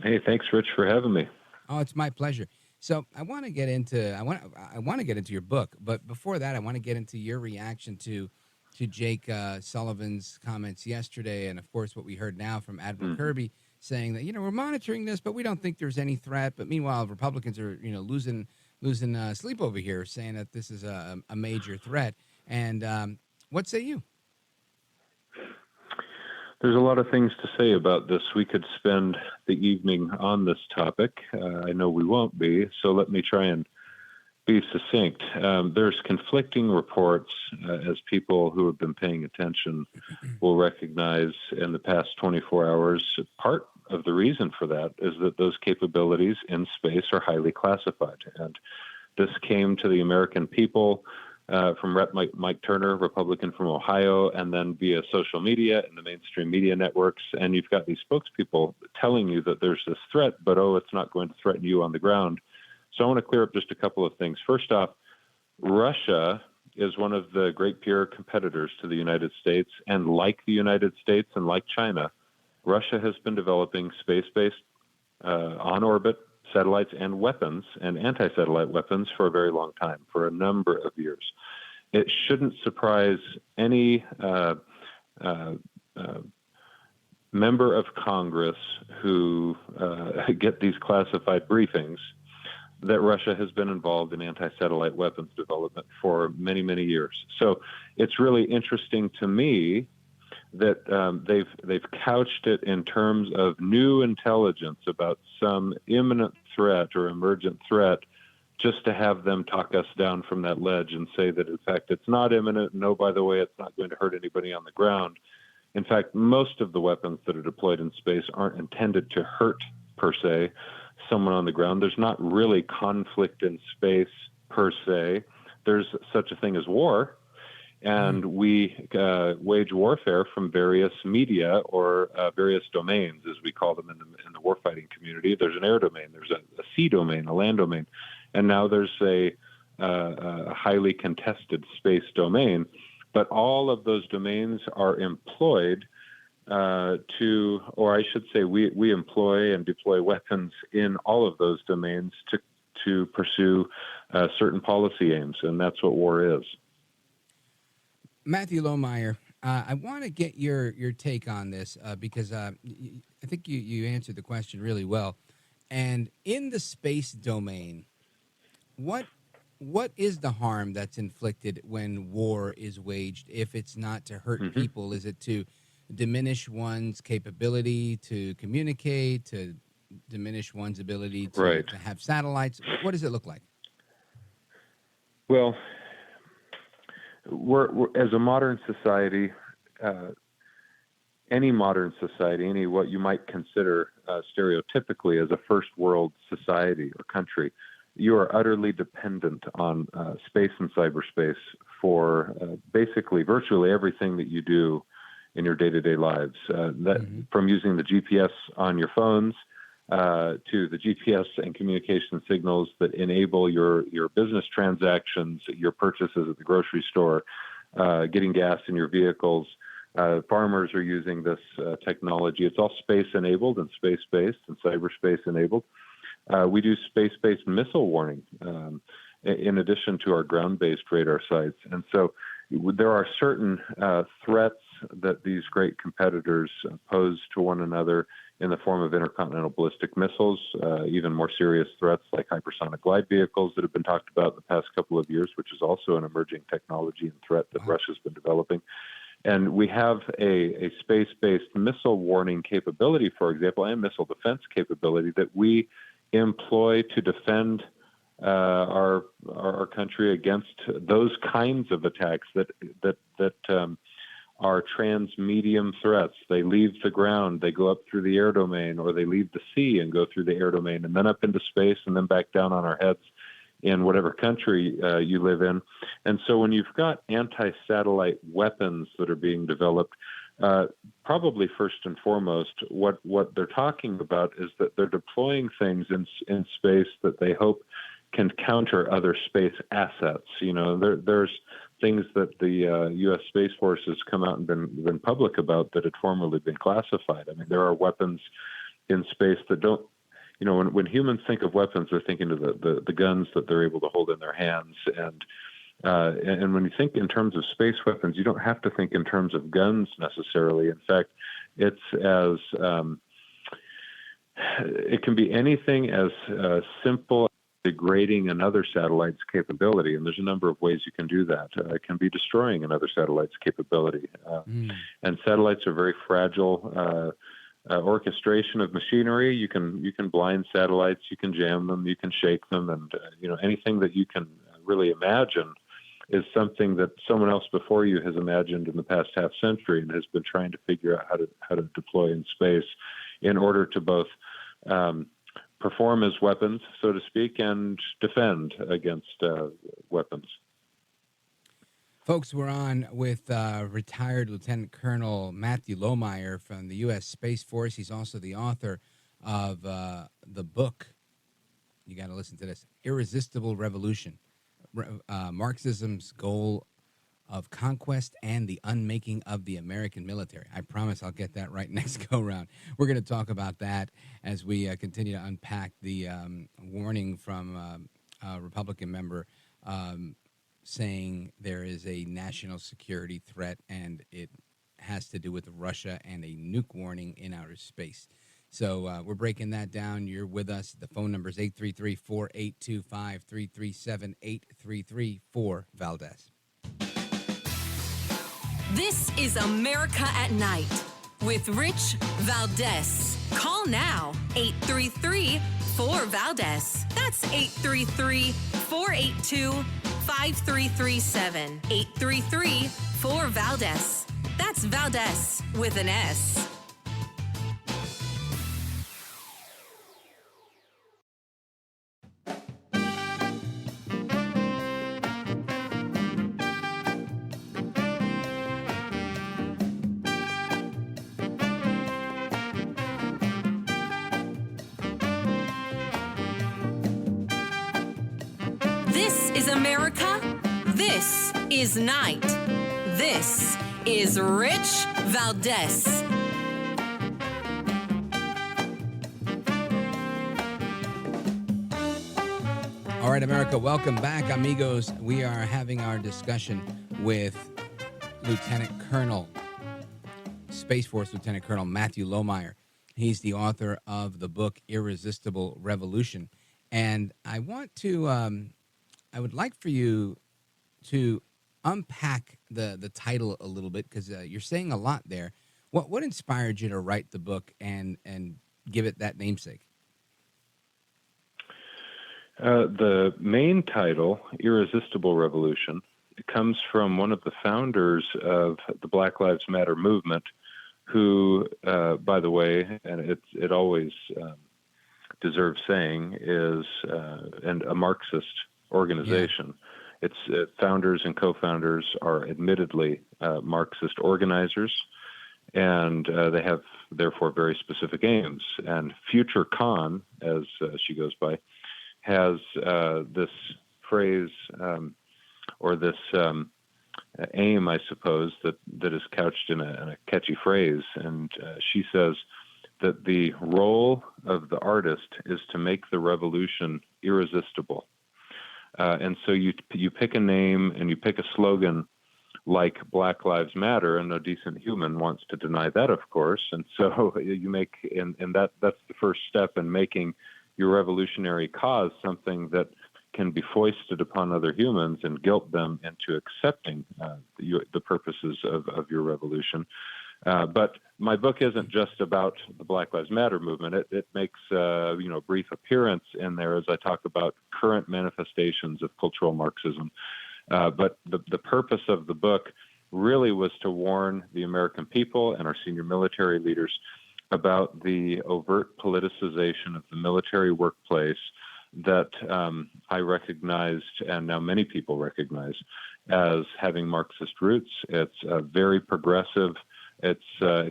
Hey, thanks, Rich, for having me. Oh, it's my pleasure. So I want to get into your book, but before that, I want to get into your reaction to Jake Sullivan's comments yesterday, and of course what we heard now from Admiral Kirby saying that we're monitoring this, but we don't think there's any threat. But meanwhile, Republicans are losing sleep over here, saying that this is a major threat. And what say you? There's a lot of things to say about this. We could spend the evening on this topic. I know we won't be, so let me try and be succinct. There's conflicting reports, as people who have been paying attention will recognize in the past 24 hours. Part of the reason for that is that those capabilities in space are highly classified. And this came to the American people from Rep. Mike Turner, Republican from Ohio, and then via social media and the mainstream media networks. And you've got these spokespeople telling you that there's this threat, but, it's not going to threaten you on the ground. So I want to clear up just a couple of things. First off, Russia is one of the great peer competitors to the United States. And like the United States and like China, Russia has been developing space-based on-orbit satellites and weapons and anti-satellite weapons for a very long time, for a number of years. It shouldn't surprise any member of Congress who get these classified briefings that Russia has been involved in anti-satellite weapons development for many, many years. So it's really interesting to me that they've couched it in terms of new intelligence about some imminent threat or emergent threat, just to have them talk us down from that ledge and say that, in fact, it's not imminent. No, by the way, it's not going to hurt anybody on the ground. In fact, most of the weapons that are deployed in space aren't intended to hurt, per se, someone on the ground. There's not really conflict in space, per se. There's such a thing as war, and we wage warfare from various media or various domains, as we call them in the warfighting community. There's an air domain, there's a sea domain, a land domain, and now there's a highly contested space domain. But all of those domains are employed or I should say, we employ and deploy weapons in all of those domains to pursue certain policy aims, and that's what war is. Mathew Lohmeier, I want to get your take on this because I think you answered the question really well. And in the space domain, what is the harm that's inflicted when war is waged? If it's not to hurt people, is it to diminish one's capability to communicate, to diminish one's ability to have satellites? What does it look like? Well, we're as a modern society, any modern society, any what you might consider stereotypically as a first world society or country, you are utterly dependent on space and cyberspace for basically virtually everything that you do in your day-to-day lives. From using the GPS on your phones to the GPS and communication signals that enable your business transactions, your purchases at the grocery store, getting gas in your vehicles. Farmers are using this technology. It's all space-enabled and space-based and cyberspace-enabled. We do space-based missile warning in addition to our ground-based radar sites. And so there are certain threats that these great competitors pose to one another in the form of intercontinental ballistic missiles, even more serious threats like hypersonic glide vehicles that have been talked about in the past couple of years, which is also an emerging technology and threat that Russia's been developing. And we have a space-based missile warning capability, for example, and missile defense capability that we employ to defend our country against those kinds of attacks that are trans-medium threats. They leave the ground, they go up through the air domain, or they leave the sea and go through the air domain, and then up into space, and then back down on our heads in whatever country you live in. And so when you've got anti-satellite weapons that are being developed, probably first and foremost, what they're talking about is that they're deploying things in space that they hope can counter other space assets. You know, there's things that the U.S. Space Force has come out and been public about that had formerly been classified. I mean, there are weapons in space that don't, you know, when humans think of weapons, they're thinking of the guns that they're able to hold in their hands. And when you think in terms of space weapons, you don't have to think in terms of guns necessarily. In fact, it's as it can be anything as simple as degrading another satellite's capability, and there's a number of ways you can do that. It can be destroying another satellite's capability, and satellites are very fragile. Orchestration of machinery. You can blind satellites. You can jam them. You can shake them, and anything that you can really imagine is something that someone else before you has imagined in the past half century and has been trying to figure out how to deploy in space in order to both perform as weapons, so to speak, and defend against weapons. Folks, we're on with retired Lieutenant Colonel Mathew Lohmeier from the U.S. Space Force. He's also the author of the book, you got to listen to this, Irresistible Revolution, Marxism's Goal of Conquest and the Unmaking of the American Military. I promise I'll get that right next go-round. We're going to talk about that as we continue to unpack the warning from a Republican member saying there is a national security threat and it has to do with Russia and a nuke warning in outer space. So we're breaking that down. You're with us. The phone number is 833-482-5337-833-4 Valdez. This is America at Night with Rich Valdez. Call now, 833-4-VALDEZ. That's 833-482-5337. 833-4-VALDEZ. That's Valdez with an S. This is America. This is Night. This is Rich Valdez. All right, America, welcome back, amigos. We are having our discussion with Lieutenant Colonel, Space Force Lieutenant Colonel Mathew Lohmeier. He's the author of the book Irresistible Revolution. And I want to, I would like for you to unpack the title a little bit, because you're saying a lot there. What inspired you to write the book and give it that namesake? The main title, Irresistible Revolution, it comes from one of the founders of the Black Lives Matter movement, who, by the way, and it always deserves saying, is and a Marxist organization. Yeah. Its founders and co-founders are admittedly Marxist organizers, and they have, therefore, very specific aims. And Future Khan, as she goes by, has this phrase or this aim, I suppose, that is couched in a catchy phrase. And she says that the role of the artist is to make the revolution irresistible. And so you pick a name and you pick a slogan like Black Lives Matter, and no decent human wants to deny that, of course. And so you make, and that's the first step in making your revolutionary cause something that can be foisted upon other humans and guilt them into accepting the purposes of your revolution. But my book isn't just about the Black Lives Matter movement. It makes a brief appearance in there as I talk about current manifestations of cultural Marxism. But the purpose of the book really was to warn the American people and our senior military leaders about the overt politicization of the military workplace that I recognized, and now many people recognize, as having Marxist roots. It's very progressive. It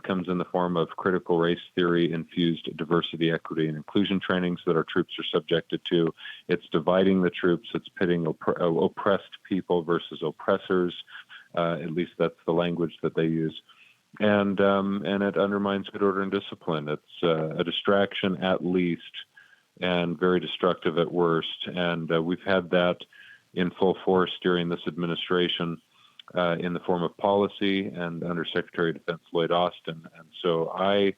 comes in the form of critical race theory-infused diversity, equity, and inclusion trainings that our troops are subjected to. It's dividing the troops. It's pitting oppressed people versus oppressors. At least that's the language that they use. And it undermines good order and discipline. It's a distraction at least, and very destructive at worst. And we've had that in full force during this administration in the form of policy and under Secretary of Defense Lloyd Austin. And so I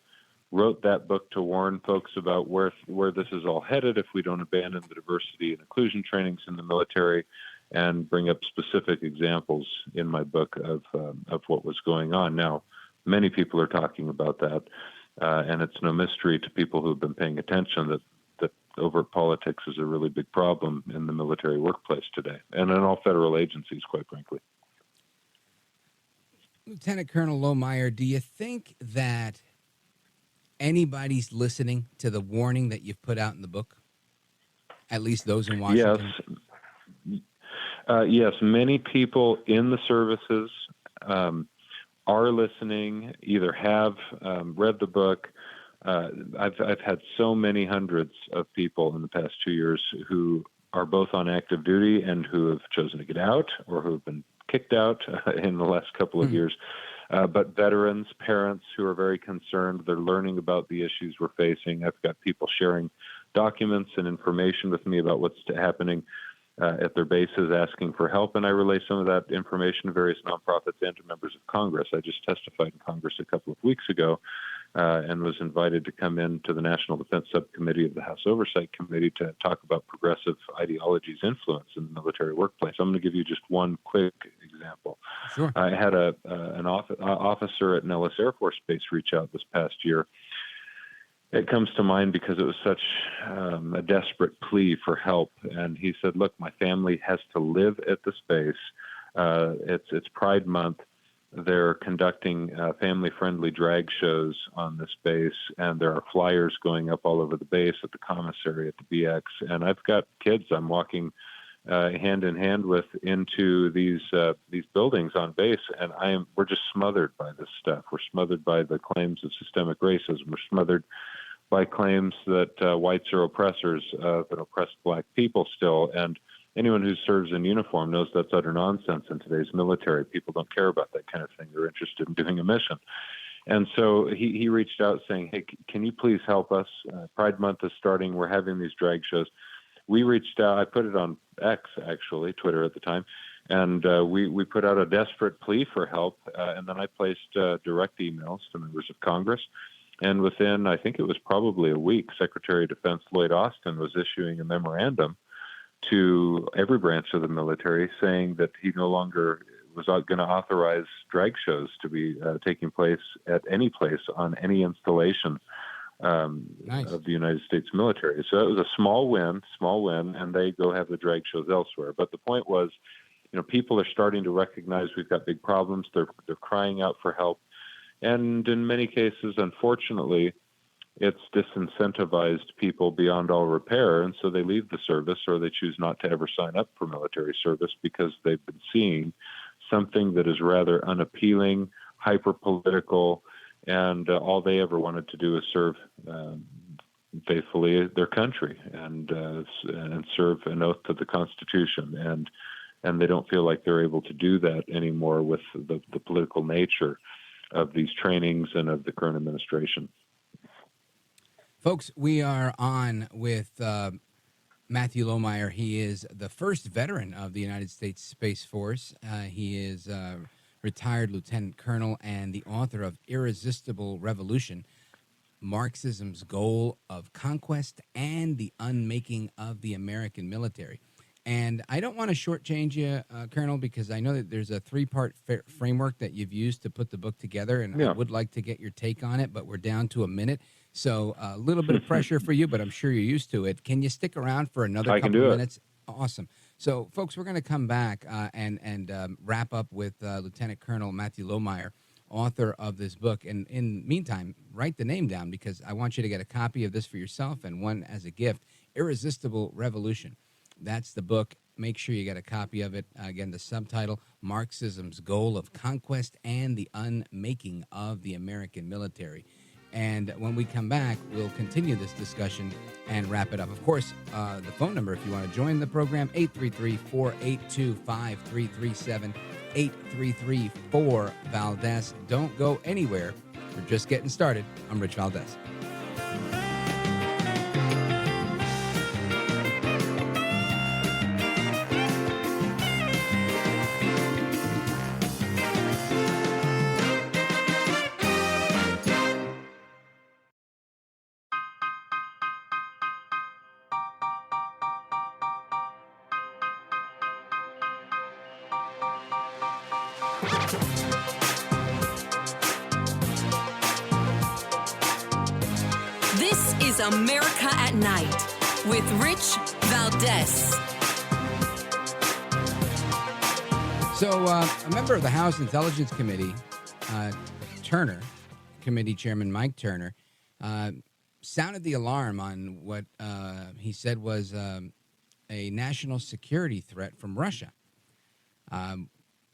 wrote that book to warn folks about where this is all headed if we don't abandon the diversity and inclusion trainings in the military, and bring up specific examples in my book of what was going on. Now, many people are talking about that, and it's no mystery to people who have been paying attention that overt politics is a really big problem in the military workplace today, and in all federal agencies, quite frankly. Lieutenant Colonel Lohmeier, do you think that anybody's listening to the warning that you've put out in the book? At least those in Washington? Yes, many people in the services are listening, either have read the book. I've had so many hundreds of people in the past 2 years who are both on active duty and who have chosen to get out or who have been kicked out in the last couple of years. But veterans, parents who are very concerned, they're learning about the issues we're facing. I've got people sharing documents and information with me about what's happening. at their bases asking for help, and I relay some of that information to various nonprofits and to members of Congress. I just testified in Congress a couple of weeks ago and was invited to come in to the National Defense Subcommittee of the House Oversight Committee to talk about progressive ideologies' influence in the military workplace. I'm going to give you just one quick example. Sure. I had an officer at Nellis Air Force Base reach out this past year. It comes to mind because it was such a desperate plea for help. And he said, look, my family has to live at the space. It's Pride Month. They're conducting family-friendly drag shows on this base, and there are flyers going up all over the base, at the commissary, at the BX. And I've got kids I'm walking hand in hand with into these buildings on base, and we're just smothered by this stuff. We're smothered by the claims of systemic racism. We're smothered by claims that whites are oppressors, that oppress black people still. And anyone who serves in uniform knows that's utter nonsense in today's military. People don't care about that kind of thing. They're interested in doing a mission. And so he reached out saying, hey, can you please help us? Pride Month is starting. We're having these drag shows. We reached out. I put it on X, actually, Twitter at the time. And we put out a desperate plea for help. And then I placed direct emails to members of Congress. And within, I think it was probably a week, Secretary of Defense Lloyd Austin was issuing a memorandum to every branch of the military saying that he no longer was going to authorize drag shows to be taking place at any place on any installation Nice. of the United States military. So it was a small win, and they go have the drag shows elsewhere. But the point was, people are starting to recognize we've got big problems. They're crying out for help. And in many cases, unfortunately, it's disincentivized people beyond all repair, and so they leave the service or they choose not to ever sign up for military service because they've been seeing something that is rather unappealing, hyper-political, and all they ever wanted to do is serve faithfully their country and serve an oath to the Constitution. And they don't feel like they're able to do that anymore with the political nature of these trainings and of the current administration. Folks, we are on with Mathew Lohmeier. He is the first veteran of the United States Space Force. He is retired lieutenant colonel and the author of Irresistible Revolution, Marxism's Goal of Conquest and the Unmaking of the American Military. And I don't want to shortchange you, Colonel, because I know that there's a three-part framework that you've used to put the book together, and I would like to get your take on it, but we're down to a minute. So a little bit of pressure for you, but I'm sure you're used to it. Can you stick around for another couple of minutes? Awesome. So, folks, we're going to come back and wrap up with Lieutenant Colonel Mathew Lohmeier, author of this book. And in the meantime, write the name down because I want you to get a copy of this for yourself and one as a gift. Irresistible Revolution. That's the book. Make sure you get a copy of it. Again, the subtitle, Marxism's Goal of Conquest and the Unmaking of the American Military. And when we come back, we'll continue this discussion and wrap it up. Of course, the phone number, if you want to join the program, 833-482-5337, 833-4-VALDEZ. Don't go anywhere. We're just getting started. I'm Rich Valdez. This is America at Night with Rich Valdez. So a member of the House Intelligence Committee, Committee Chairman Mike Turner, sounded the alarm on what he said was a national security threat from Russia.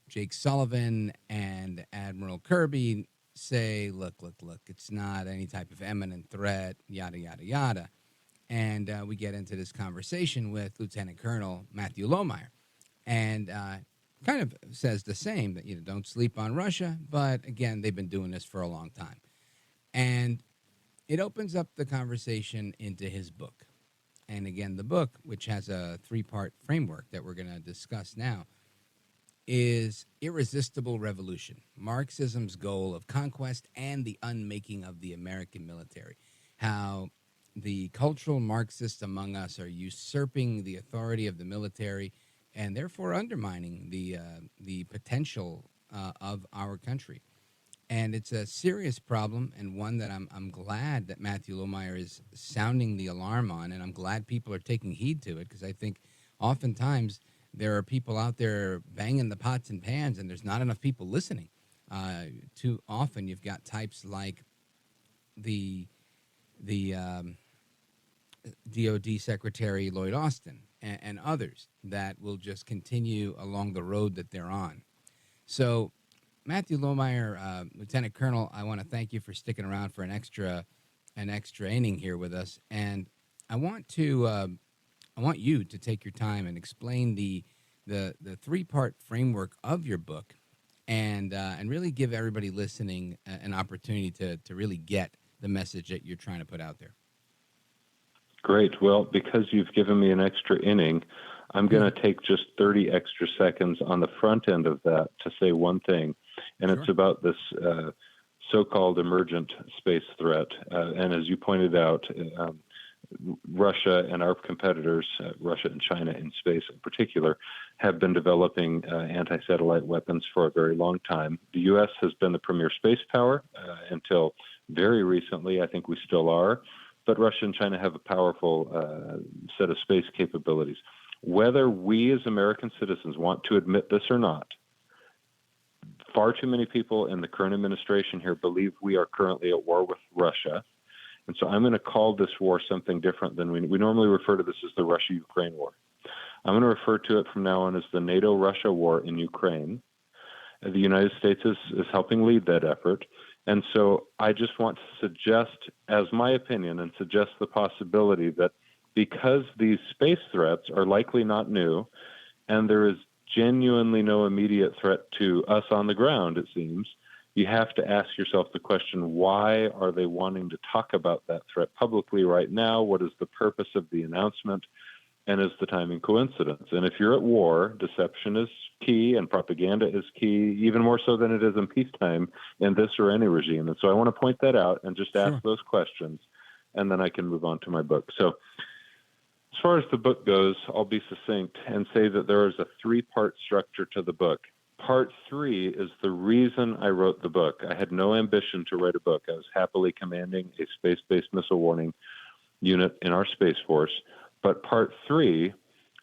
Jake Sullivan and Admiral Kirby say, look, it's not any type of imminent threat, yada, yada, yada. And we get into this conversation with Lieutenant Colonel Mathew Lohmeier. And kind of says the same, that, don't sleep on Russia. But, again, they've been doing this for a long time. And it opens up the conversation into his book. and again, the book, which has a 3-part framework that we're going to discuss now, is Irresistible Revolution, Marxism's Goal of Conquest and the Unmaking of the American Military. How the cultural Marxists among us are usurping the authority of the military and therefore undermining the potential of our country. And it's a serious problem, and one that I'm glad that Mathew Lohmeier is sounding the alarm on, and I'm glad people are taking heed to it, because I think oftentimes there are people out there banging the pots and pans, and there's not enough people listening. Too often you've got types like the DOD Secretary Lloyd Austin and others that will just continue along the road that they're on. So, Mathew Lohmeier, Lieutenant Colonel, I want to thank you for sticking around for an extra inning here with us, and I want you to take your time and explain the 3-part framework of your book, and really give everybody listening an opportunity to really get the message that you're trying to put out there. Great. Well, because you've given me an extra inning, I'm going to take just 30 extra seconds on the front end of that to say one thing, and it's about this so-called emergent space threat. And as you pointed out, Russia and our competitors, Russia and China in space in particular, have been developing anti-satellite weapons for a very long time. The U.S. has been the premier space power until very recently. I think we still are. But Russia and China have a powerful set of space capabilities. Whether we as American citizens want to admit this or not, far too many people in the current administration here believe we are currently at war with Russia. And so I'm going to call this war something different than we normally refer to this as the Russia-Ukraine war. I'm going to refer to it from now on as the NATO-Russia war in Ukraine. The United States is helping lead that effort. And so I just want to suggest, as my opinion, and suggest the possibility that because these space threats are likely not new, and there is genuinely no immediate threat to us on the ground, it seems, you have to ask yourself the question, why are they wanting to talk about that threat publicly right now? What is the purpose of the announcement? And is the timing coincidence? And if you're at war, deception is key and propaganda is key, even more so than it is in peacetime in this or any regime. And so I want to point that out and just ask those questions, and then I can move on to my book. So as far as the book goes, I'll be succinct and say that there is a 3-part structure to the book. Part 3 is the reason I wrote the book. I had no ambition to write a book. I was happily commanding a space-based missile warning unit in our Space Force. But part 3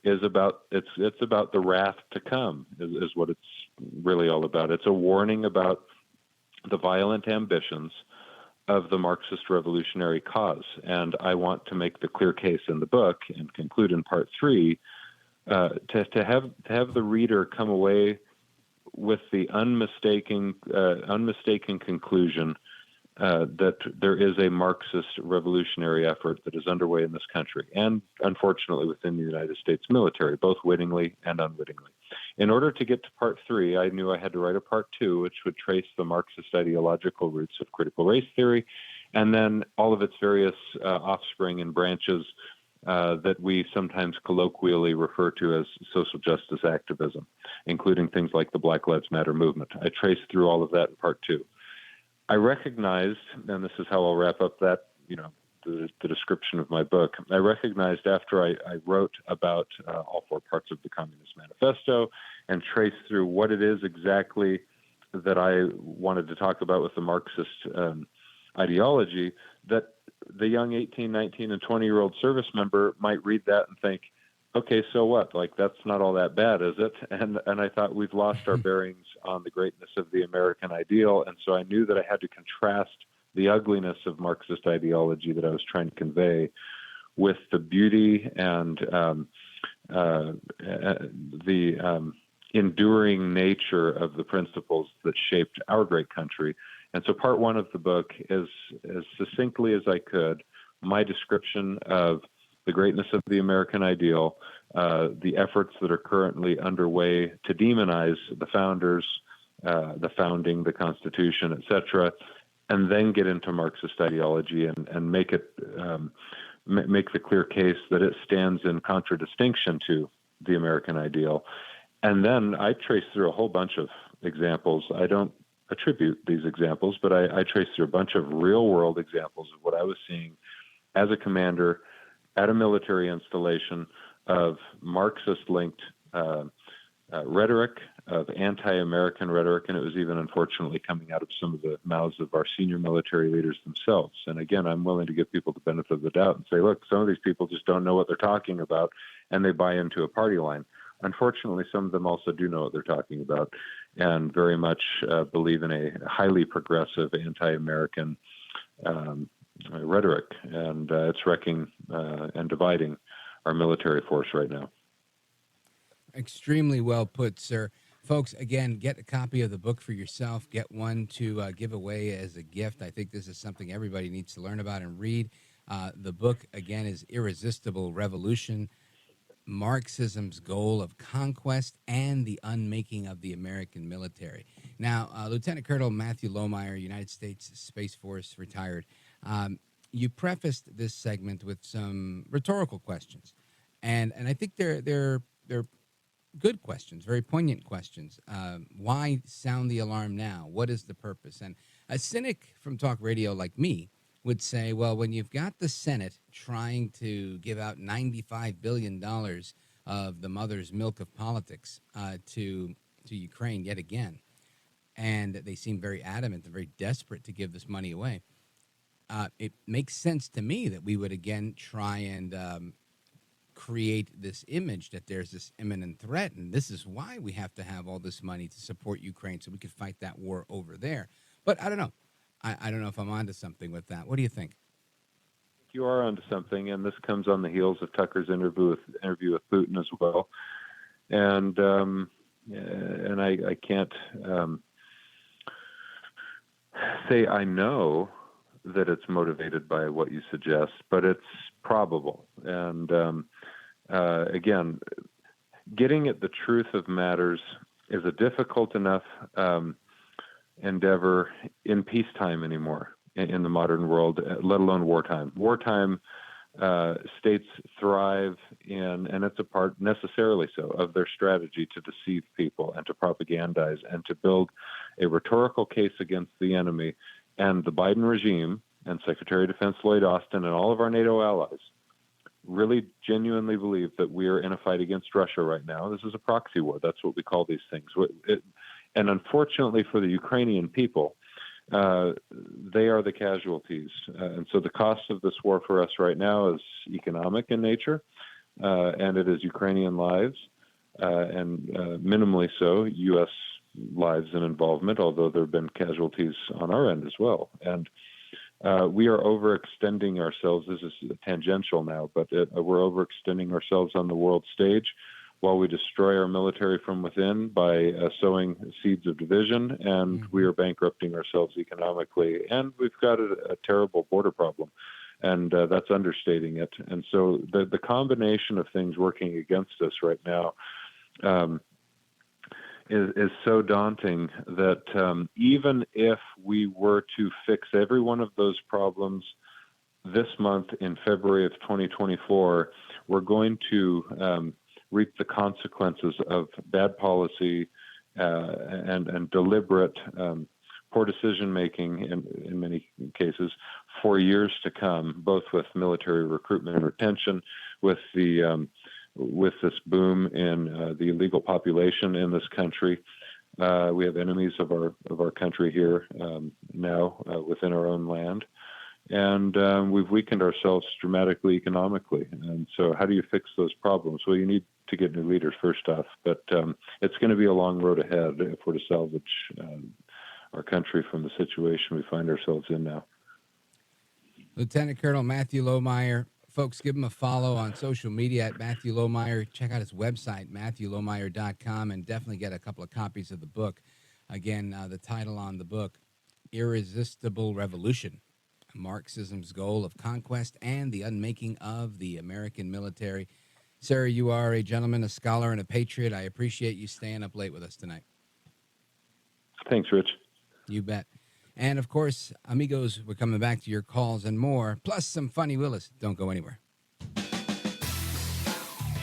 is about it's about the wrath to come is what it's really all about. It's a warning about the violent ambitions of the Marxist revolutionary cause. And I want to make the clear case in the book and conclude in part 3 to have the reader come away with the unmistaken conclusion that there is a Marxist revolutionary effort that is underway in this country, and unfortunately within the United States military, both wittingly and unwittingly. In order to get to part 3, I knew I had to write a part 2, which would trace the Marxist ideological roots of critical race theory, and then all of its various offspring and branches that we sometimes colloquially refer to as social justice activism, including things like the Black Lives Matter movement. I traced through all of that in part 2. I recognized, and this is how I'll wrap up that, the description of my book. I recognized after I wrote about all 4 parts of the Communist Manifesto and traced through what it is exactly that I wanted to talk about with the Marxist ideology, that the young 18, 19, and 20-year-old service member might read that and think, okay, so what? Like, that's not all that bad, is it? And I thought we've lost our bearings on the greatness of the American ideal. And so I knew that I had to contrast the ugliness of Marxist ideology that I was trying to convey with the beauty and the enduring nature of the principles that shaped our great country. And so part 1 of the book is, as succinctly as I could, my description of the greatness of the American ideal, the efforts that are currently underway to demonize the founders, the founding, the Constitution, etc., and then get into Marxist ideology and make it make the clear case that it stands in contradistinction to the American ideal. And then I trace through a whole bunch of examples. I don't attribute these examples, but I trace through a bunch of real-world examples of what I was seeing as a commander at a military installation of Marxist-linked rhetoric, of anti-American rhetoric, and it was even unfortunately coming out of some of the mouths of our senior military leaders themselves. And again, I'm willing to give people the benefit of the doubt and say, look, some of these people just don't know what they're talking about, and they buy into a party line. Unfortunately, some of them also do know what they're talking about and very much believe in a highly progressive anti-American rhetoric, and it's wrecking and dividing our military force right now. Extremely well put, sir. Folks, again, get a copy of the book for yourself. Get one to give away as a gift. I think this is something everybody needs to learn about and read. The book, again, is Irresistible Revolution, Marxism's Goal of Conquest and the Unmaking of the American Military. Now, Lieutenant Colonel Mathew Lohmeier, United States Space Force, retired. You prefaced this segment with some rhetorical questions, and I think they're good questions, very poignant questions. Why sound the alarm now? What is the purpose? And a cynic from talk radio like me would say, well, when you've got the Senate trying to give out $95 billion of the mother's milk of politics to Ukraine yet again, and they seem very adamant and very desperate to give this money away, it makes sense to me that we would again try and create this image that there's this imminent threat, and this is why we have to have all this money to support Ukraine so we could fight that war over there. But I don't know. I don't know if I'm onto something with that. What do you think? You are onto something, and this comes on the heels of Tucker's interview with Putin as well. And I can't say I know that it's motivated by what you suggest, but it's probable. And again, getting at the truth of matters is a difficult enough endeavor in peacetime anymore in the modern world, let alone wartime. Wartime states thrive in, and it's a part necessarily so, of their strategy to deceive people and to propagandize and to build a rhetorical case against the enemy. And the Biden regime and Secretary of Defense Lloyd Austin and all of our NATO allies really genuinely believe that we are in a fight against Russia right now. This is a proxy war. That's what we call these things. And unfortunately for the Ukrainian people, they are the casualties. And so the cost of this war for us right now is economic in nature, and it is Ukrainian lives, and minimally so, U.S. lives and involvement, although there have been casualties on our end as well. And we are overextending ourselves. This is tangential now, but we're overextending ourselves on the world stage while we destroy our military from within by sowing seeds of division, and we are bankrupting ourselves economically. And we've got a terrible border problem, and that's understating it. And so the combination of things working against us right now is so daunting that even if we were to fix every one of those problems this month in February of 2024, we're going to reap the consequences of bad policy and deliberate poor decision-making in many cases for years to come, both with military recruitment and retention, with this boom in the illegal population in this country. We have enemies of our country here now within our own land. And we've weakened ourselves dramatically economically. And so how do you fix those problems? Well, you need to get new leaders first off, but it's going to be a long road ahead if we're to salvage our country from the situation we find ourselves in now. Lieutenant Colonel Mathew Lohmeier. Folks, give him a follow on social media at Mathew Lohmeier. Check out his website, MathewLohmeier.com, and definitely get a couple of copies of the book. Again, the title on the book, Irresistible Revolution, Marxism's Goal of Conquest and the Unmaking of the American Military. Sir, you are a gentleman, a scholar, and a patriot. I appreciate you staying up late with us tonight. Thanks, Rich. You bet. And, of course, amigos, we're coming back to your calls and more, plus some Funny Willis. Don't go anywhere.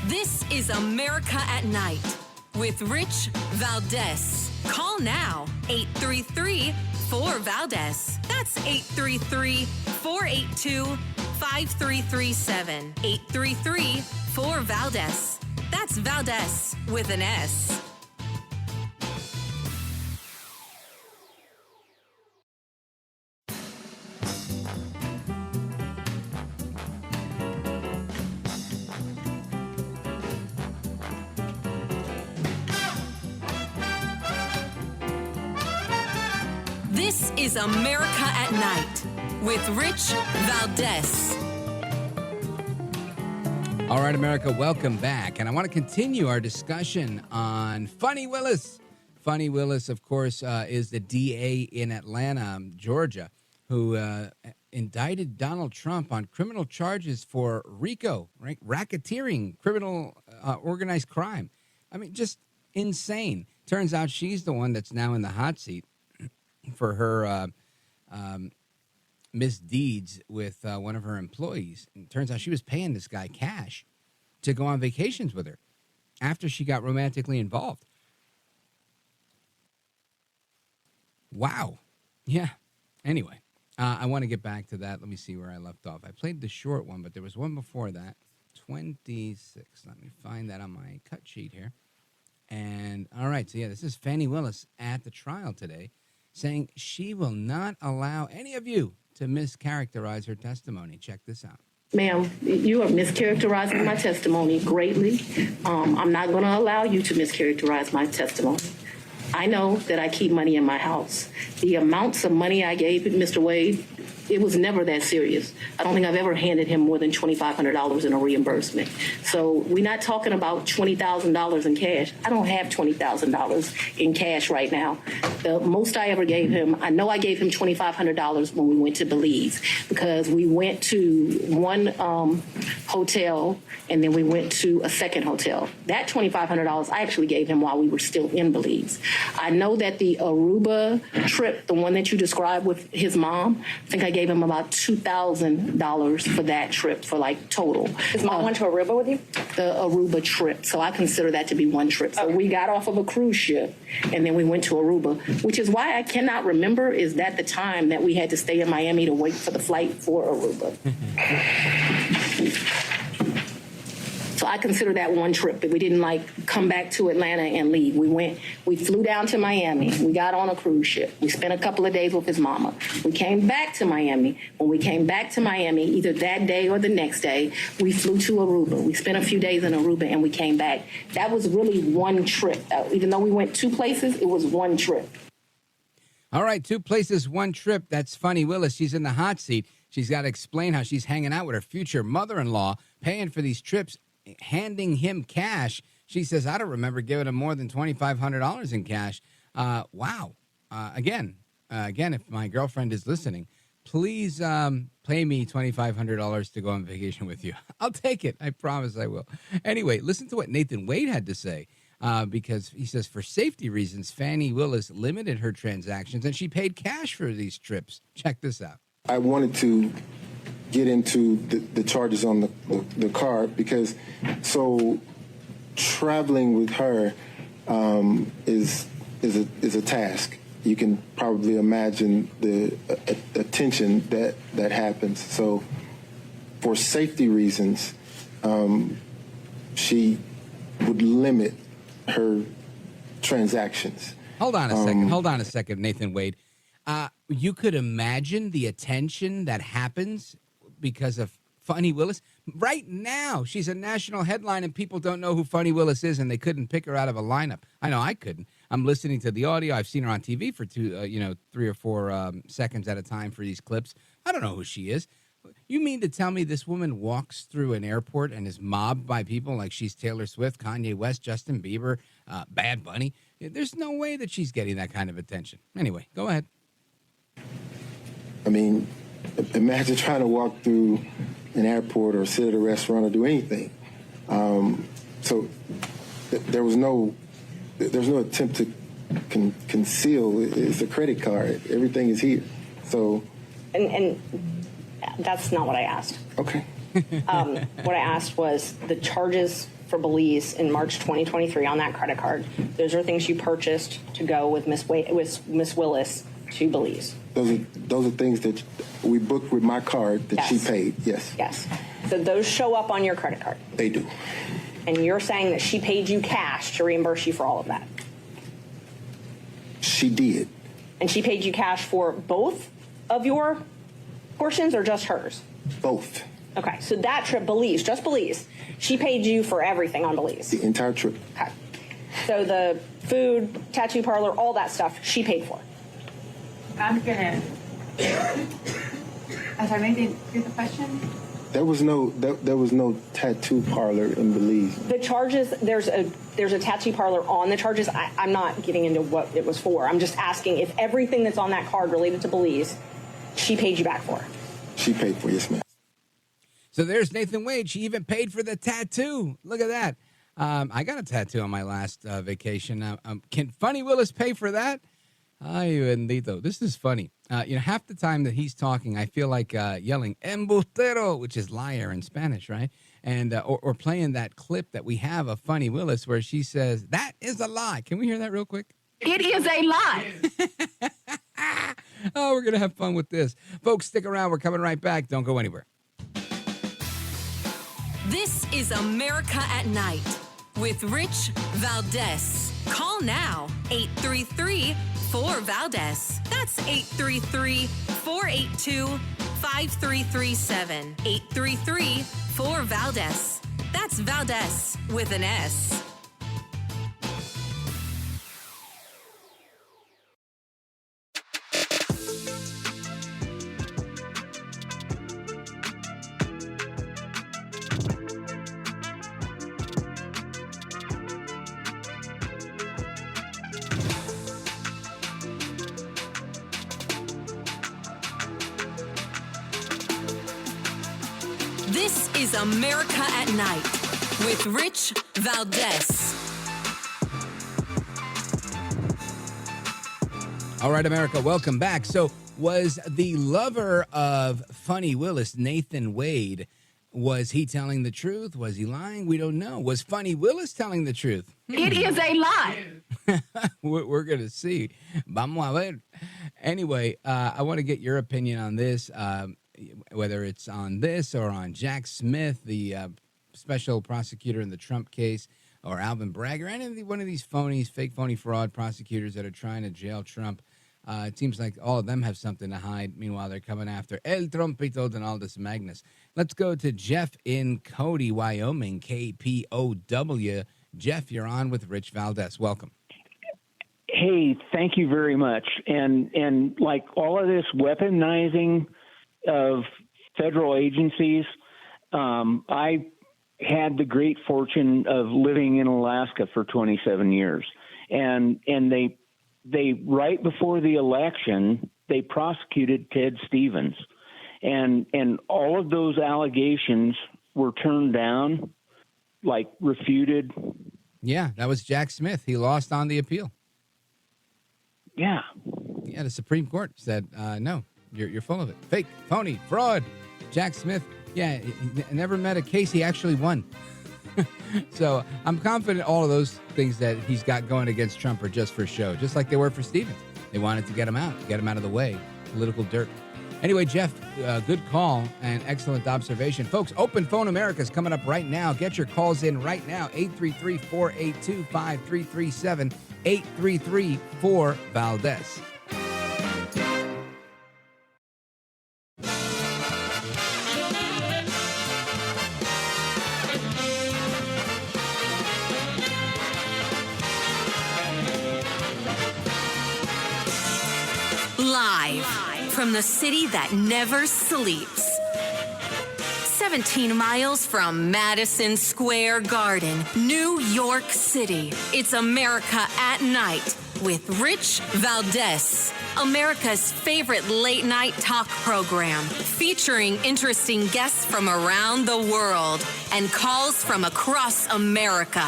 This is America at Night with Rich Valdez. Call now, 833-4-VALDEZ. That's 833-482-5337. 833-4-VALDEZ. That's Valdez with an S. This is America at Night with Rich Valdez. All right, America, welcome back. And I want to continue our discussion on Fani Willis. Fani Willis, of course, is the DA in Atlanta, Georgia, who indicted Donald Trump on criminal charges for RICO, right? Racketeering, criminal organized crime. I mean, just insane. Turns out she's the one that's now in the hot seat for her misdeeds with one of her employees. And it turns out she was paying this guy cash to go on vacations with her after she got romantically involved. Wow. Yeah. Anyway, I want to get back to that. Let me see where I left off. I played the short one, but there was one before that. 26. Let me find that on my cut sheet here. And all right, so yeah, this is Fani Willis at the trial today, saying she will not allow any of you to mischaracterize her testimony. Check this out. Ma'am, you are mischaracterizing my testimony greatly. I'm not going to allow you to mischaracterize my testimony. I know that I keep money in my house. The amounts of money I gave Mr. Wade, it was never that serious. I don't think I've ever handed him more than $2,500 in a reimbursement. So we're not talking about $20,000 in cash. I don't have $20,000 in cash right now. The most I ever gave him, I know I gave him $2,500 when we went to Belize, because we went to one hotel and then we went to a second hotel. That $2,500 I actually gave him while we were still in Belize. I know that the Aruba trip, the one that you described with his mom, I think I gave him about $2,000 for that trip, for like total. His mom went to Aruba with you? The Aruba trip. So I consider that to be one trip. So we got off of a cruise ship and then we went to Aruba, which is why I cannot remember is that the time that we had to stay in Miami to wait for the flight for Aruba. So I consider that one trip, but we didn't like come back to Atlanta and leave. We flew down to Miami. We got on a cruise ship. We spent a couple of days with his mama. We came back to Miami. When we came back to Miami, either that day or the next day, we flew to Aruba. We spent a few days in Aruba and we came back. That was really one trip. Even though we went two places, it was one trip. All right, two places, one trip. That's Fani Willis. She's in the hot seat. She's got to explain how she's hanging out with her future mother-in-law, paying for these trips, handing him cash. She says, I don't remember giving him more than $2,500 in cash. Wow. Again, if my girlfriend is listening, please pay me $2,500 to go on vacation with you. I'll take it. I promise I will. Anyway, listen to what Nathan Wade had to say, because he says, for safety reasons, Fani Willis limited her transactions and she paid cash for these trips. Check this out. I wanted to get into the charges on the car because traveling with her is a task. You can probably imagine the attention that happens. So for safety reasons, she would limit her transactions. Hold on a second, Nathan Wade. You could imagine the attention that happens because of Fani Willis. Right now, she's a national headline and people don't know who Fani Willis is and they couldn't pick her out of a lineup. I know I couldn't. I'm listening to the audio. I've seen her on TV for 3 or 4 seconds at a time for these clips. I don't know who she is. You mean to tell me this woman walks through an airport and is mobbed by people like she's Taylor Swift, Kanye West, Justin Bieber, Bad Bunny? There's no way that she's getting that kind of attention. Anyway, go ahead. I mean, imagine trying to walk through an airport or sit at a restaurant or do anything. So there was no attempt to conceal. It's a credit card. Everything is here. So, and that's not what I asked. Okay. What I asked was the charges for Belize in March 2023 on that credit card. Those are things you purchased to go with Miss Willis to Belize. Those are things that we booked with my card that she paid. Yes. Yes. So those show up on your credit card. They do. And you're saying that she paid you cash to reimburse you for all of that? She did. And she paid you cash for both of your portions or just hers? Both. Okay, so that trip, Belize, just Belize, she paid you for everything on Belize? The entire trip. Okay. So the food, tattoo parlor, all that stuff, she paid for? I'm gonna. I'm sorry, maybe didn't hear the question. There was no tattoo parlor in Belize. The charges, there's a tattoo parlor on the charges. I'm not getting into what it was for. I'm just asking if everything that's on that card related to Belize, she paid you back for. She paid for, yes, ma'am. So there's Nathan Wade. She even paid for the tattoo. Look at that. I got a tattoo on my last vacation. Can Funny Willis pay for that? Ay, bendito. This is funny. Half the time that he's talking, I feel like yelling embustero, which is liar in Spanish, right? And or playing that clip that we have of Funny Willis where she says, "That is a lie." Can we hear that real quick? It is a lie. Oh, we're going to have fun with this. Folks, stick around. We're coming right back. Don't go anywhere. This is America at Night with Rich Valdez. Call now, 833-4-VALDEZ. That's 833-482-5337. 833-4-VALDEZ. That's Valdez with an S. This is America at Night with Rich Valdez. All right, America, welcome back. So was the lover of Funny Willis, Nathan Wade, was he telling the truth? Was he lying? We don't know. Was Funny Willis telling the truth? It is a lie. We're going to see. Vamos a ver. Anyway, I want to get your opinion on this. Whether it's on this or on Jack Smith, the special prosecutor in the Trump case, or Alvin Bragg, or one of these fake phony fraud prosecutors that are trying to jail Trump. It seems like all of them have something to hide. Meanwhile, they're coming after El Trumpito Donaldus Magnus. Let's go to Jeff in Cody, Wyoming, KPOW. Jeff, you're on with Rich Valdez. Welcome. Hey, thank you very much. And like all of this weaponizing of federal agencies, I had the great fortune of living in Alaska for 27 years, and they right before the election they prosecuted Ted Stevens, and all of those allegations were turned down, like refuted. Yeah, that was Jack Smith. He lost on the appeal. Yeah, the Supreme Court said no. You're full of it. Fake, phony, fraud. Jack Smith, he never met a case he actually won. So I'm confident all of those things that he's got going against Trump are just for show, just like they were for Stevens. They wanted to get him out of the way. Political dirt. Anyway, Jeff, good call and excellent observation. Folks, Open Phone America is coming up right now. Get your calls in right now, 833-482-5337, 833-4-VALDEZ. Live from the city that never sleeps. 17 miles from Madison Square Garden, New York City. It's America at Night with Rich Valdez. America's favorite late night talk program featuring interesting guests from around the world and calls from across America.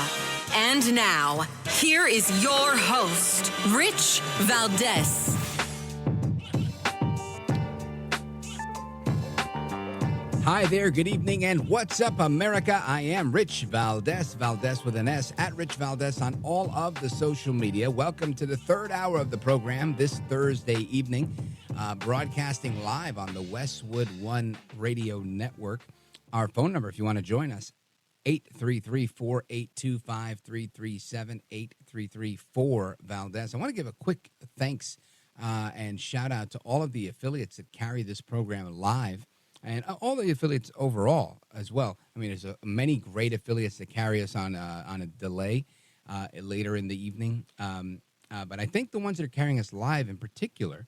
And now, here is your host, Rich Valdez. Hi there, good evening, and what's up, America? I am Rich Valdez, Valdez with an S, at Rich Valdez on all of the social media. Welcome to the third hour of the program this Thursday evening, broadcasting live on the Westwood One Radio Network. Our phone number, if you want to join us, 833-482-5337, 833-4-VALDEZ. I want to give a quick thanks and shout out to all of the affiliates that carry this program live, and all the affiliates overall as well. I mean, there's many great affiliates that carry us on a delay later in the evening. But I think the ones that are carrying us live in particular,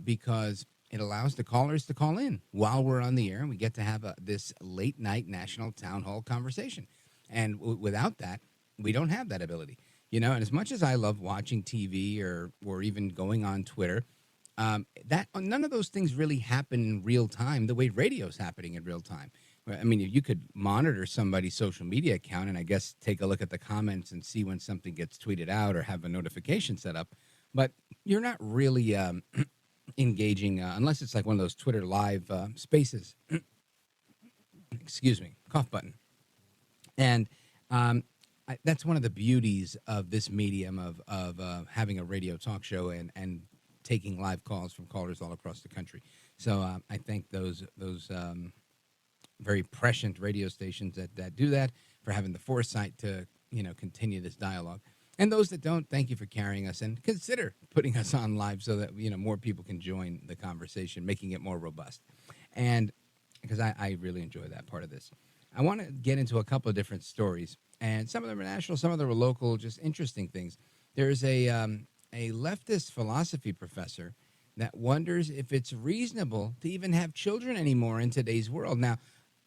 because it allows the callers to call in while we're on the air, and we get to have this late night national town hall conversation. And without that, we don't have that ability. You know, and as much as I love watching TV or even going on Twitter, that none of those things really happen in real time the way radio's happening in real time. I mean, you could monitor somebody's social media account and I guess take a look at the comments and see when something gets tweeted out or have a notification set up, but you're not really engaging unless it's like one of those Twitter live spaces. Excuse me, cough button. And that's one of the beauties of this medium of having a radio talk show and taking live calls from callers all across the country. So I thank those very prescient radio stations that do that for having the foresight to, you know, continue this dialogue. And those that don't, thank you for carrying us and consider putting us on live so that, you know, more people can join the conversation, making it more robust. And because I really enjoy that part of this. I want to get into a couple of different stories, and some of them are national, some of them are local, just interesting things. There's a leftist philosophy professor that wonders if it's reasonable to even have children anymore in today's world. Now,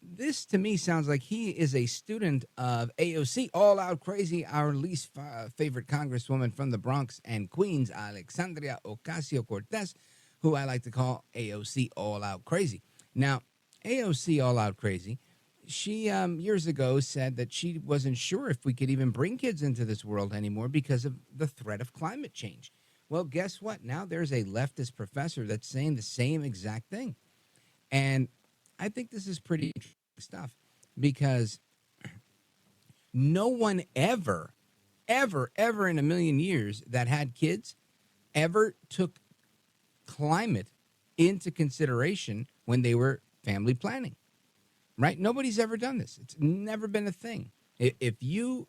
this to me sounds like he is a student of AOC, All Out Crazy, our least favorite congresswoman from the Bronx and Queens, Alexandria Ocasio-Cortez, who I like to call AOC All Out Crazy. Now, AOC All Out Crazy, she years ago said that she wasn't sure if we could even bring kids into this world anymore because of the threat of climate change. Well, guess what? Now there's a leftist professor that's saying the same exact thing. And I think this is pretty interesting stuff because no one ever in a million years that had kids ever took climate into consideration when they were family planning. Right? Nobody's ever done this. It's never been a thing. If you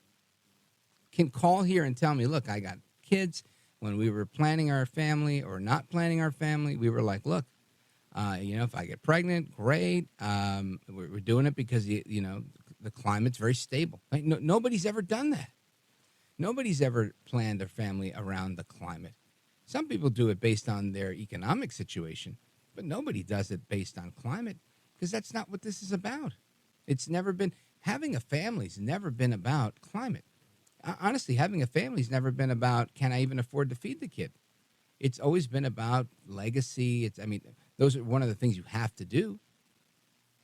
can call here and tell me, look, I got kids. When we were planning our family or not planning our family, we were like, look, you know, if I get pregnant, great. We're doing it because, you know, the climate's very stable. Right? Nobody's ever done that. Nobody's ever planned a family around the climate. Some people do it based on their economic situation, but nobody does it based on climate. Because that's not what this is about. It's never been, having a family's never been about climate. Honestly, having a family's never been about, can I even afford to feed the kid? It's always been about legacy. Those are one of the things you have to do.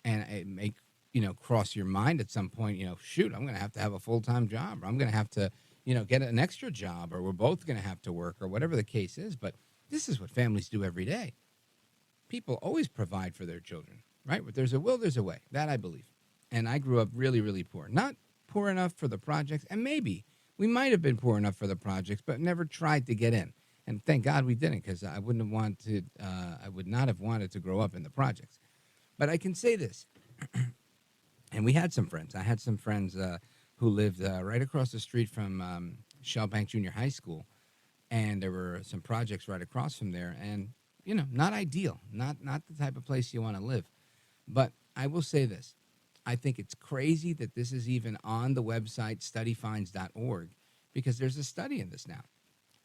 And it make, you know, cross your mind at some point, you know, shoot, I'm going to have a full-time job, or I'm going to have to, you know, get an extra job, or we're both going to have to work, or whatever the case is. But this is what families do every day. People always provide for their children. Right? But there's a will, there's a way. That I believe. And I grew up really, really poor. Not poor enough for the projects. And maybe we might have been poor enough for the projects, but never tried to get in. And thank God we didn't, because I would not have wanted to grow up in the projects. But I can say this. And we had some friends. I had some friends who lived right across the street from Shellbank Junior High School. And there were some projects right across from there. And, you know, not ideal. Not the type of place you want to live. But I will say this. I think it's crazy that this is even on the website studyfinds.org, because there's a study in this now.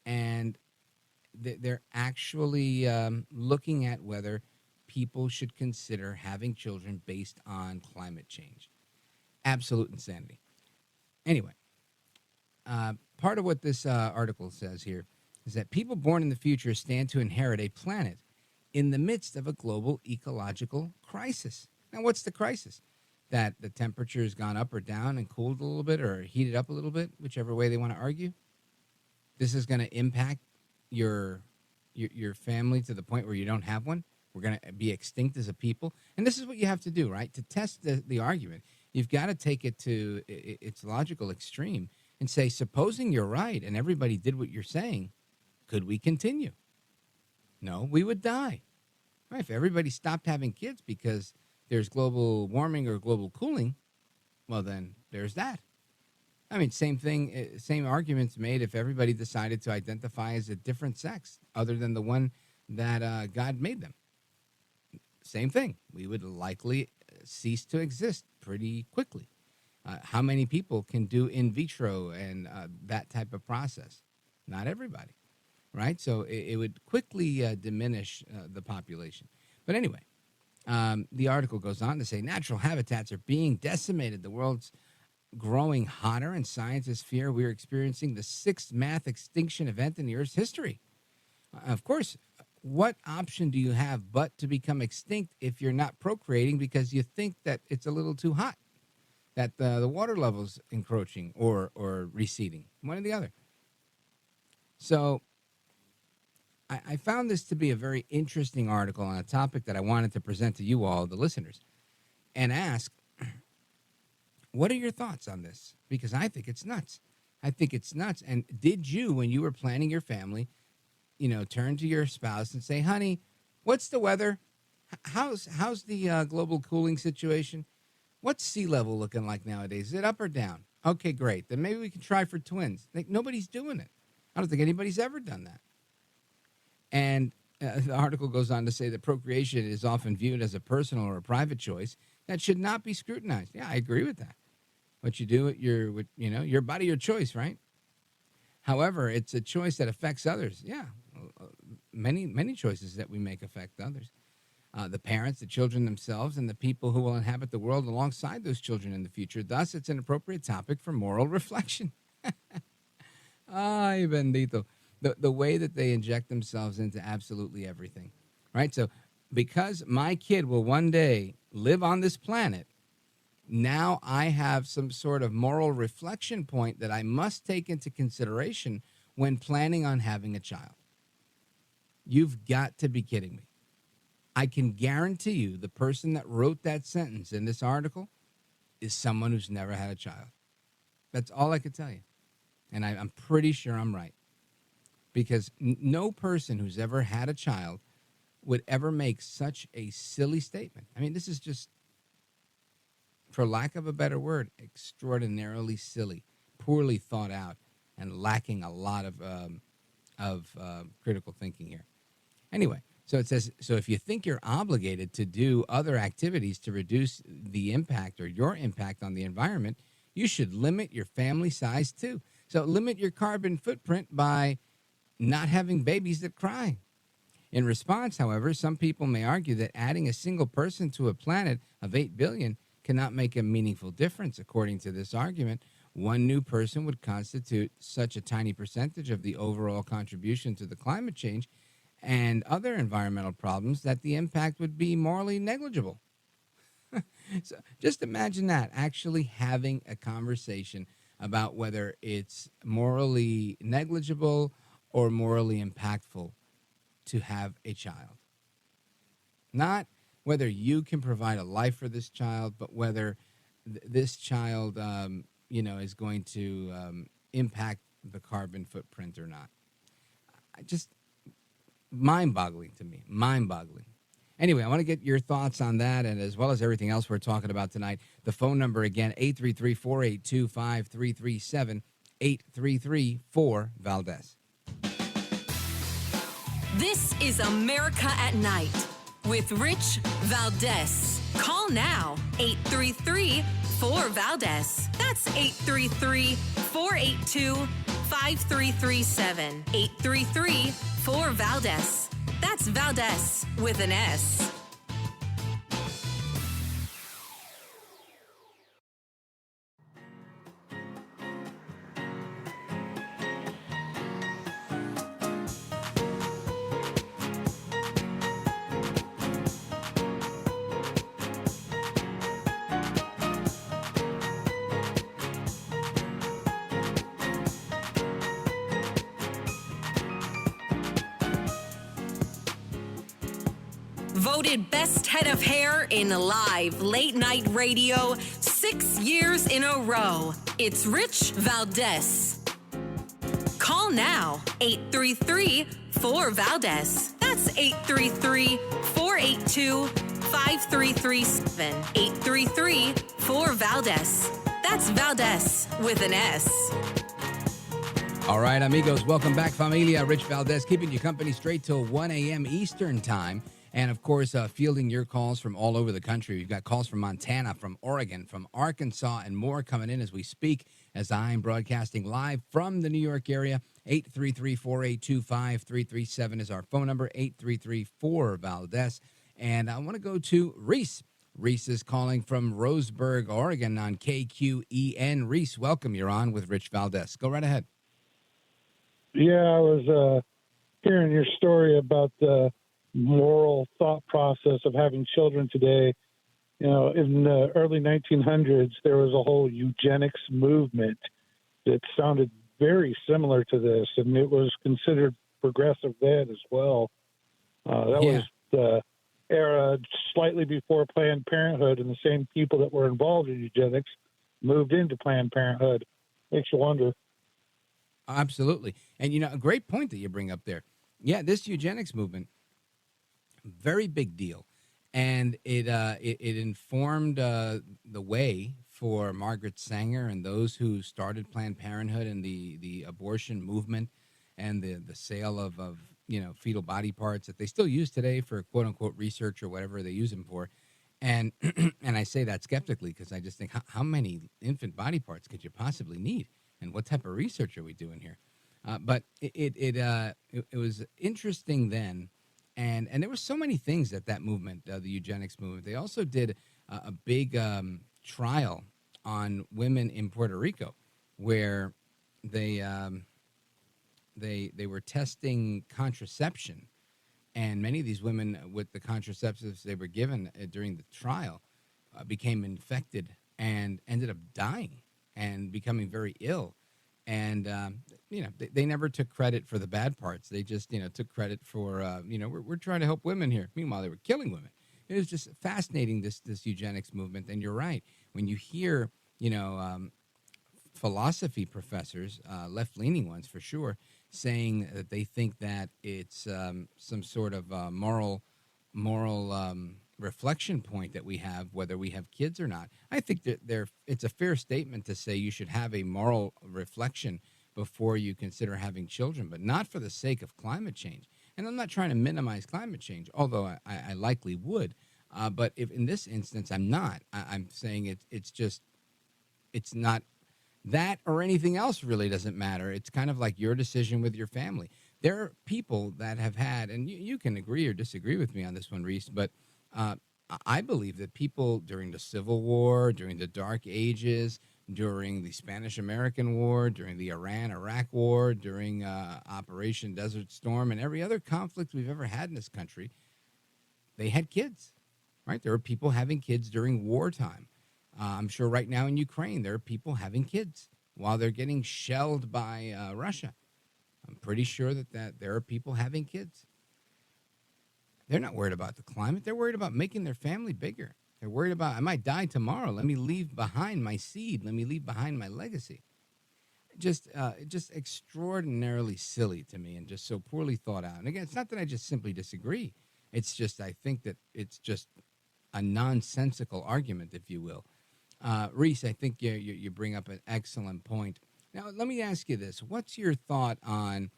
And they're actually looking at whether people should consider having children based on climate change. Absolute insanity. Anyway, part of what this article says here is that people born in the future stand to inherit a planet in the midst of a global ecological crisis. Now, what's the crisis? That the temperature has gone up or down and cooled a little bit or heated up a little bit, whichever way they want to argue. This is going to impact your family to the point where you don't have one. We're going to be extinct as a people. And this is what you have to do, right? To test the argument, you've got to take it to its logical extreme and say, supposing you're right and everybody did what you're saying, could we continue? No, we would die. Right? If everybody stopped having kids because there's global warming or global cooling, well, then there's that. I mean, same thing, same arguments made if everybody decided to identify as a different sex other than the one that God made them. Same thing. We would likely cease to exist pretty quickly. How many people can do in vitro and that type of process? Not everybody, right? So it would quickly diminish the population. But anyway, the article goes on to say natural habitats are being decimated. The world's growing hotter, and scientists fear we're experiencing the 6th mass extinction event in the Earth's history. Of course, what option do you have but to become extinct if you're not procreating because you think that it's a little too hot, that the water level's encroaching or receding, one or the other? So I found this to be a very interesting article on a topic that I wanted to present to you all, the listeners, and ask, what are your thoughts on this? Because I think it's nuts. I think it's nuts. And did you, when you were planning your family, turn to your spouse and say, honey, what's the weather? How's the global cooling situation? What's sea level looking like nowadays? Is it up or down? Okay, great. Then maybe we can try for twins. Like, nobody's doing it. I don't think anybody's ever done that. And the article goes on to say that procreation is often viewed as a personal or a private choice that should not be scrutinized. Yeah, I agree with that. What you do, your body, your choice, right? However, it's a choice that affects others. Yeah, many choices that we make affect others. The parents, the children themselves, and the people who will inhabit the world alongside those children in the future. Thus, it's an appropriate topic for moral reflection. Ay, bendito. The way that they inject themselves into absolutely everything, right? So because my kid will one day live on this planet, now I have some sort of moral reflection point that I must take into consideration when planning on having a child. You've got to be kidding me. I can guarantee you the person that wrote that sentence in this article is someone who's never had a child. That's all I could tell you. And I'm pretty sure I'm right. Because no person who's ever had a child would ever make such a silly statement. I mean, this is just, for lack of a better word, extraordinarily silly, poorly thought out, and lacking a lot of critical thinking here. Anyway, so it says, so if you think you're obligated to do other activities to reduce the impact or your impact on the environment, you should limit your family size too. So limit your carbon footprint by not having babies that cry. In response, however, some people may argue that adding a single person to a planet of 8 billion cannot make a meaningful difference. According to this argument, one new person would constitute such a tiny percentage of the overall contribution to the climate change and other environmental problems that the impact would be morally negligible. So just imagine that, actually having a conversation about whether it's morally negligible or morally impactful to have a child. Not whether you can provide a life for this child, but whether this child, is going to impact the carbon footprint or not. Just mind-boggling to me, mind-boggling. Anyway, I want to get your thoughts on that, and as well as everything else we're talking about tonight. The phone number again, 833-482-5337, 833-4-VALDEZ. This is America at Night with Rich Valdez. Call now, 833-4-VALDEZ. That's 833-482-5337. 833-4-VALDEZ. That's Valdez with an S. Voted best head of hair in live late night radio 6 years in a row. It's Rich Valdez. Call now, 833-4-VALDEZ. That's 833-482-5337. 833-4-VALDEZ. That's Valdez with an S. All right, amigos, welcome back, familia. Rich Valdez keeping you company straight till 1 a.m. Eastern time. And, of course, fielding your calls from all over the country. We've got calls from Montana, from Oregon, from Arkansas, and more coming in as we speak, as I'm broadcasting live from the New York area. 833-482-5337 is our phone number, 833-4-VALDEZ. And I want to go to Reese. Reese is calling from Roseburg, Oregon on KQEN. Reese, welcome. You're on with Rich Valdez. Go right ahead. Yeah, I was hearing your story about the moral thought process of having children today. You know, in the early 1900s, there was a whole eugenics movement that sounded very similar to this, and it was considered progressive then as well. That was the era slightly before Planned Parenthood, and the same people that were involved in eugenics moved into Planned Parenthood. Makes you wonder. Absolutely. And, you know, a great point that you bring up there. Yeah, this eugenics movement, very big deal. And it informed the way for Margaret Sanger and those who started Planned Parenthood and the abortion movement and the sale of fetal body parts that they still use today for quote unquote research or whatever they use them for. And and I say that skeptically because I just think how many infant body parts could you possibly need, and what type of research are we doing here? But it was interesting then. And there were so many things that movement, the eugenics movement. They also did a big trial on women in Puerto Rico, where they were testing contraception, and many of these women with the contraceptives they were given during the trial became infected and ended up dying and becoming very ill. And, they never took credit for the bad parts. They just, took credit for, we're trying to help women here. Meanwhile, they were killing women. It was just fascinating, this eugenics movement. And you're right. When you hear, philosophy professors, left-leaning ones for sure, saying that they think that it's some sort of moral reflection point that we have, whether we have kids or not. I think that it's a fair statement to say you should have a moral reflection before you consider having children, but not for the sake of climate change. And I'm not trying to minimize climate change, although I likely would. But if in this instance I'm not, I'm saying it's not that or anything else really doesn't matter. It's kind of like your decision with your family. There are people that have had, and you can agree or disagree with me on this one, Reese, but I believe that people during the Civil War, during the Dark Ages, during the Spanish-American War, during the Iran-Iraq War, during Operation Desert Storm, and every other conflict we've ever had in this country, they had kids, right? There were people having kids during wartime. I'm sure right now in Ukraine, there are people having kids while they're getting shelled by Russia. I'm pretty sure that there are people having kids. They're not worried about the climate. They're worried about making their family bigger. They're worried about, I might die tomorrow. Let me leave behind my seed. Let me leave behind my legacy. Just extraordinarily silly to me and just so poorly thought out. And again, it's not that I just simply disagree. It's just I think that it's just a nonsensical argument, if you will. Reese, I think you bring up an excellent point. Now, let me ask you this. What's your thought on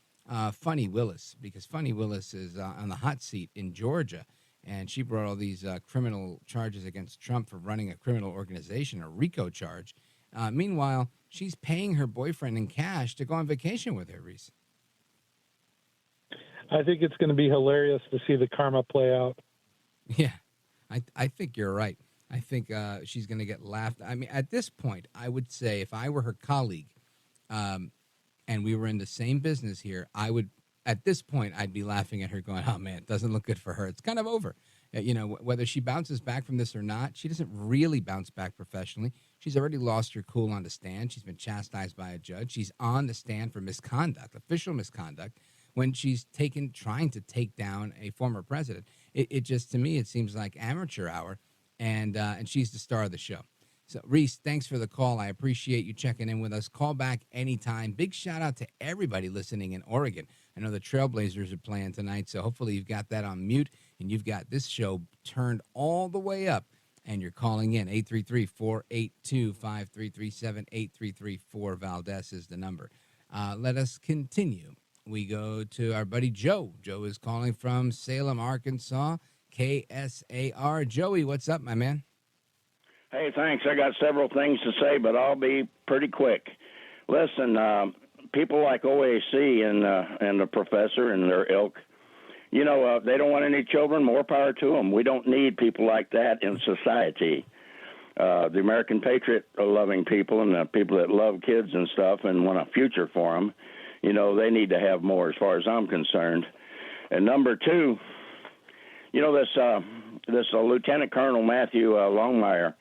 Funny Willis? Because Funny Willis is on the hot seat in Georgia, and she brought all these criminal charges against Trump for running a criminal organization, a RICO charge. Meanwhile, she's paying her boyfriend in cash to go on vacation with her, Reese. I think it's going to be hilarious to see the karma play out. Yeah, I think you're right. I think she's going to get laughed. I mean, at this point, I would say if I were her colleague and we were in the same business here, at this point, I'd be laughing at her going, oh, man, it doesn't look good for her. It's kind of over. Whether she bounces back from this or not, she doesn't really bounce back professionally. She's already lost her cool on the stand. She's been chastised by a judge. She's on the stand for misconduct, official misconduct. when she's trying to take down a former president. It just, to me, it seems like amateur hour, and she's the star of the show. So, Reese, thanks for the call. I appreciate you checking in with us. Call back anytime. Big shout out to everybody listening in Oregon. I know the Trailblazers are playing tonight, so hopefully you've got that on mute and you've got this show turned all the way up and you're calling in. 833-482-5337. 833-4-Valdez is the number. Let us continue. We go to our buddy Joe. Joe is calling from Salem, Arkansas, KSAR. Joey, what's up, my man? Hey, thanks. I got several things to say, but I'll be pretty quick. Listen, people like OAC and the professor and their ilk, they don't want any children. More power to them. We don't need people like that in society. The American patriot-loving people and the people that love kids and stuff and want a future for them, they need to have more as far as I'm concerned. And number two, this Lieutenant Colonel Mathew Lohmeier,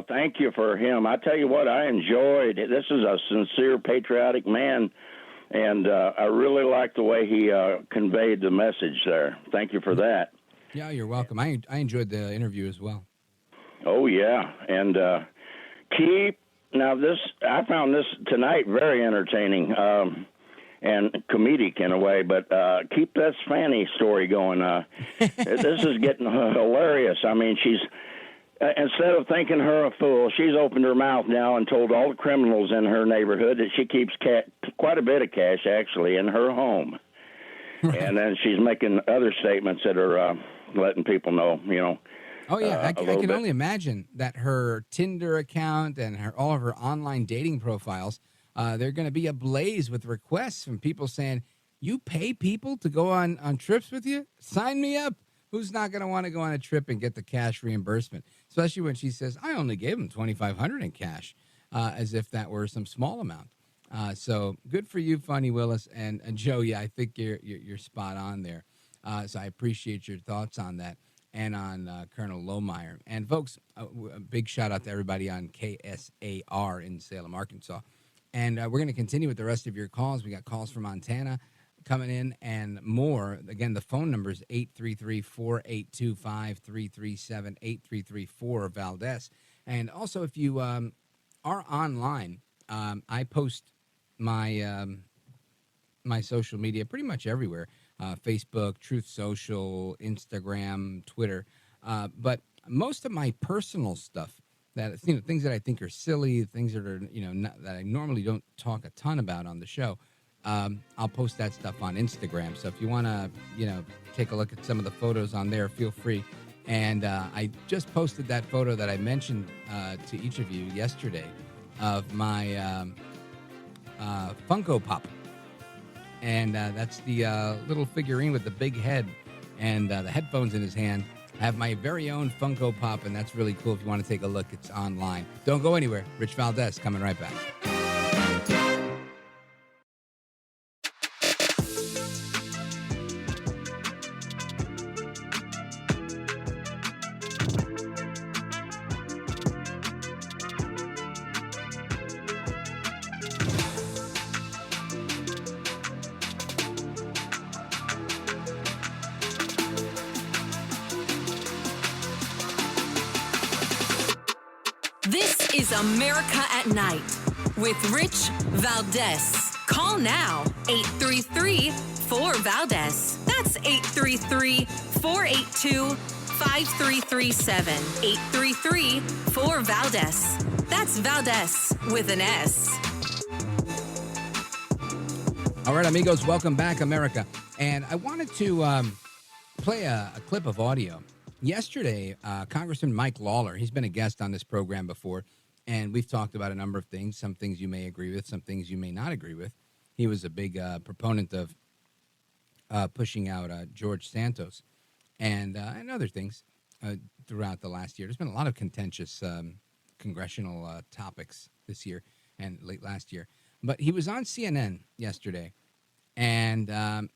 thank you for him. I tell you what, I enjoyed it. This is a sincere, patriotic man, and I really like the way he conveyed the message there. Thank you for that. Yeah, you're welcome. I enjoyed the interview as well. Oh, yeah. And I found this tonight very entertaining and comedic in a way, but keep this Fanny story going. This is getting hilarious. I mean, she's... instead of thinking her a fool, she's opened her mouth now and told all the criminals in her neighborhood that she keeps quite a bit of cash, actually, in her home. Right. And then she's making other statements that are letting people know, Oh, yeah. I can only imagine that her Tinder account and all of her online dating profiles, they're going to be ablaze with requests from people saying, you pay people to go on trips with you? Sign me up. Who's not going to want to go on a trip and get the cash reimbursement? Especially when she says, I only gave him $2,500 in cash, as if that were some small amount. So good for you, Funny Willis. And Joe, yeah, I think you're spot on there. So I appreciate your thoughts on that and on Colonel Lohmeier. And folks, a big shout out to everybody on KSAR in Salem, Arkansas. And we're going to continue with the rest of your calls. We got calls from Montana coming in and more. Again, the phone number is 833-482-5337, 833-4-Valdez. And also, if you are online, I post my my social media pretty much everywhere. Facebook, Truth Social, Instagram, Twitter. But most of my personal stuff, that things that I think are silly, things that are that I normally don't talk a ton about on the show, I'll post that stuff on Instagram. So if you want to take a look at some of the photos on there, feel free. And I just posted that photo that I mentioned to each of you yesterday of my Funko Pop. And that's the little figurine with the big head and the headphones in his hand. I have my very own Funko Pop, and that's really cool. If you want to take a look, it's online. Don't go anywhere. Rich Valdez coming right back. This is America at Night with Rich Valdez. Call now, 833-4-Valdez. That's 833-482-5337. 833-4-Valdez. That's Valdez with an S. All right, amigos, welcome back, America. And I wanted to play a clip of audio. Yesterday, Congressman Mike Lawler, he's been a guest on this program before, and we've talked about a number of things, some things you may agree with, some things you may not agree with. He was a big proponent of pushing out George Santos and other things throughout the last year. There's been a lot of contentious congressional topics this year and late last year. But he was on CNN yesterday and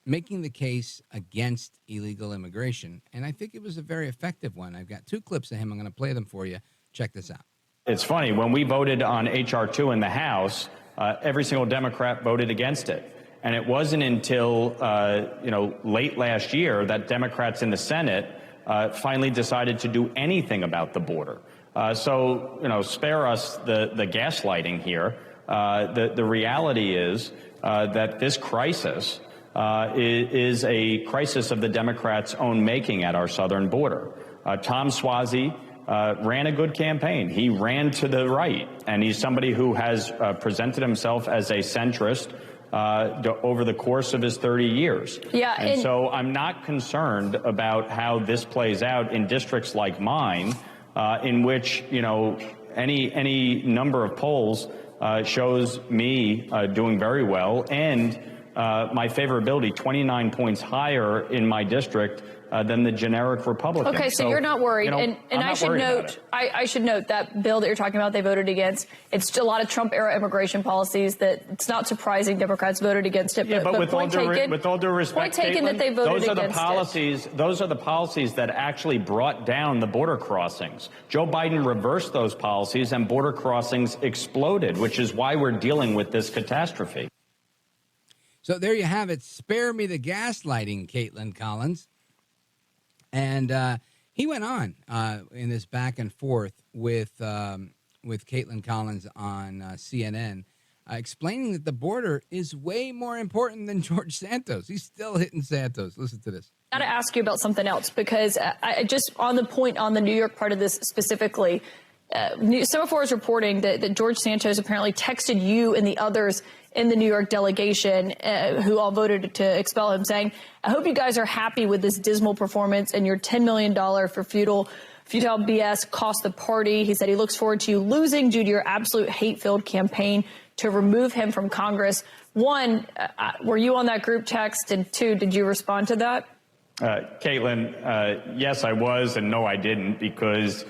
making the case against illegal immigration. And I think it was a very effective one. I've got two clips of him. I'm going to play them for you. Check this out. It's funny, when we voted on H.R. 2 in the House, every single Democrat voted against it. And it wasn't until, late last year that Democrats in the Senate finally decided to do anything about the border. Spare us the gaslighting here. The reality is that this crisis is a crisis of the Democrats' own making at our southern border. Tom Suozzi ran a good campaign. He ran to the right, and he's somebody who has presented himself as a centrist over the course of his 30 years. Yeah, and so I'm not concerned about how this plays out in districts like mine, in which, any number of polls shows me doing very well, and my favorability 29 points higher in my district than the generic Republican. Okay, so you're not worried. And I should note that bill that you're talking about, they voted against. It's a lot of Trump-era immigration policies that it's not surprising Democrats voted against it. Yeah, but with all due respect, point taken that they voted against it. Those are the policies that actually brought down the border crossings. Joe Biden reversed those policies, and border crossings exploded, which is why we're dealing with this catastrophe. So there you have it. Spare me the gaslighting, Caitlin Collins. And he went on in this back and forth with Caitlin Collins on CNN, explaining that the border is way more important than George Santos. He's still hitting Santos. Listen to this. I got to ask you about something else, because I just on the point on the New York part of this specifically, Semaphore is reporting that George Santos apparently texted you and the others in the New York delegation who all voted to expel him, saying, I hope you guys are happy with this dismal performance and your $10 million for futile BS cost the party. He said he looks forward to you losing due to your absolute hate-filled campaign to remove him from Congress. One, were you on that group text? And two, did you respond to that? Caitlin, yes, I was, and no, I didn't, because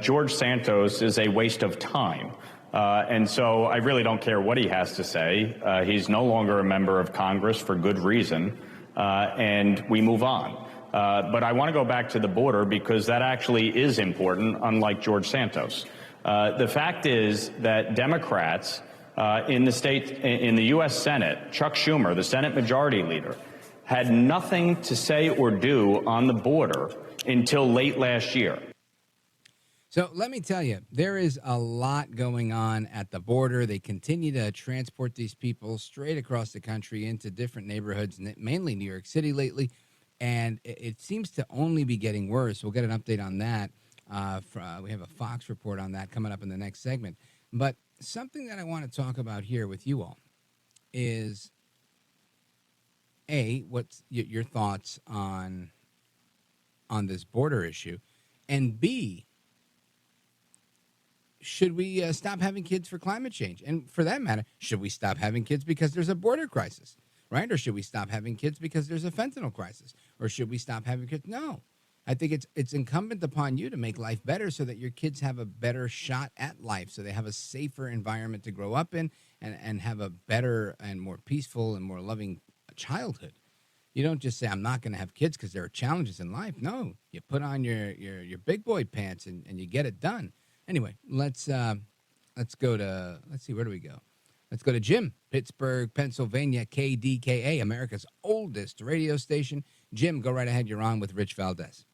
George Santos is a waste of time. And so I really don't care what he has to say. He's no longer a member of Congress for good reason, and we move on. But I want to go back to the border because that actually is important, unlike George Santos. The fact is that Democrats in the U.S. Senate, Chuck Schumer, the Senate Majority Leader, had nothing to say or do on the border until late last year. So let me tell you, there is a lot going on at the border. They continue to transport these people straight across the country into different neighborhoods, mainly New York City lately, and it seems to only be getting worse. We'll get an update on that. We have a Fox report on that coming up in the next segment. But something that I want to talk about here with you all is, A, what's your thoughts on this border issue, and B, should we stop having kids for climate change? And for that matter, should we stop having kids because there's a border crisis, right? Or should we stop having kids because there's a fentanyl crisis? Or should we stop having kids? No. I think it's incumbent upon you to make life better so that your kids have a better shot at life, so they have a safer environment to grow up in and have a better and more peaceful and more loving childhood. You don't just say, I'm not going to have kids because there are challenges in life. No, you put on your big boy pants and you get it done. Anyway, let's go to, where do we go? Let's go to Jim, Pittsburgh, Pennsylvania, KDKA, America's oldest radio station. Jim, go right ahead. You're on with Rich Valdez.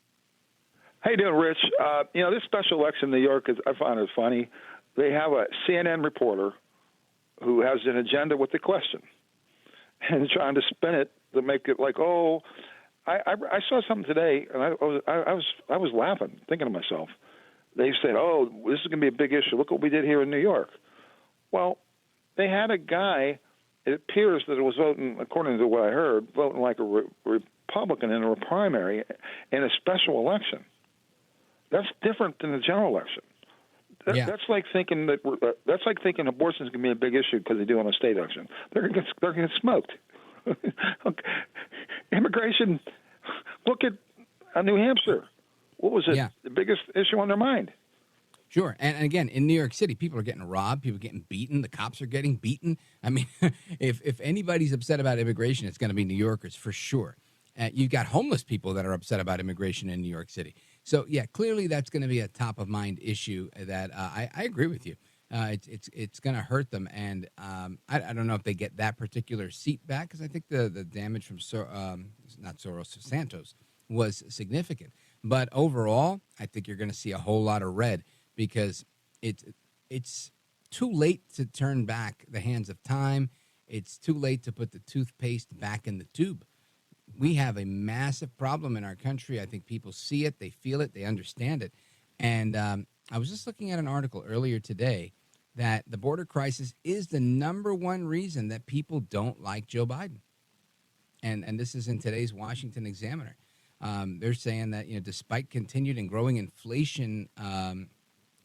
How you doing, Rich? This special election in New York, I find it funny. They have a CNN reporter who has an agenda with the question and trying to spin it to make it like, I saw something today, and I was laughing, thinking to myself. They said, this is going to be a big issue. Look what we did here in New York. Well, they had a guy, it appears that it was voting, according to what I heard, voting like a Republican in a primary in a special election. That's different than the general election. That's like thinking abortion is going to be a big issue because they do on a state election. They're going to get smoked. Immigration, look at New Hampshire. What was it? Yeah. The biggest issue on their mind? Sure. And again, in New York City, people are getting robbed. People are getting beaten. The cops are getting beaten. I mean, if anybody's upset about immigration, it's going to be New Yorkers for sure. You've got homeless people that are upset about immigration in New York City. So, yeah, clearly that's going to be a top-of-mind issue that I agree with you. It's going to hurt them. And I don't know if they get that particular seat back, because I think the damage from not Soros, Santos was significant. But overall, I think you're going to see a whole lot of red, because it's too late to turn back the hands of time. It's too late to put the toothpaste back in the tube. We have a massive problem in our country. I think people see it, they feel it, they understand it. And I was just looking at an article earlier today that the border crisis is the number one reason that people don't like Joe Biden. And this is in today's Washington Examiner. They're saying that, despite continued and growing inflation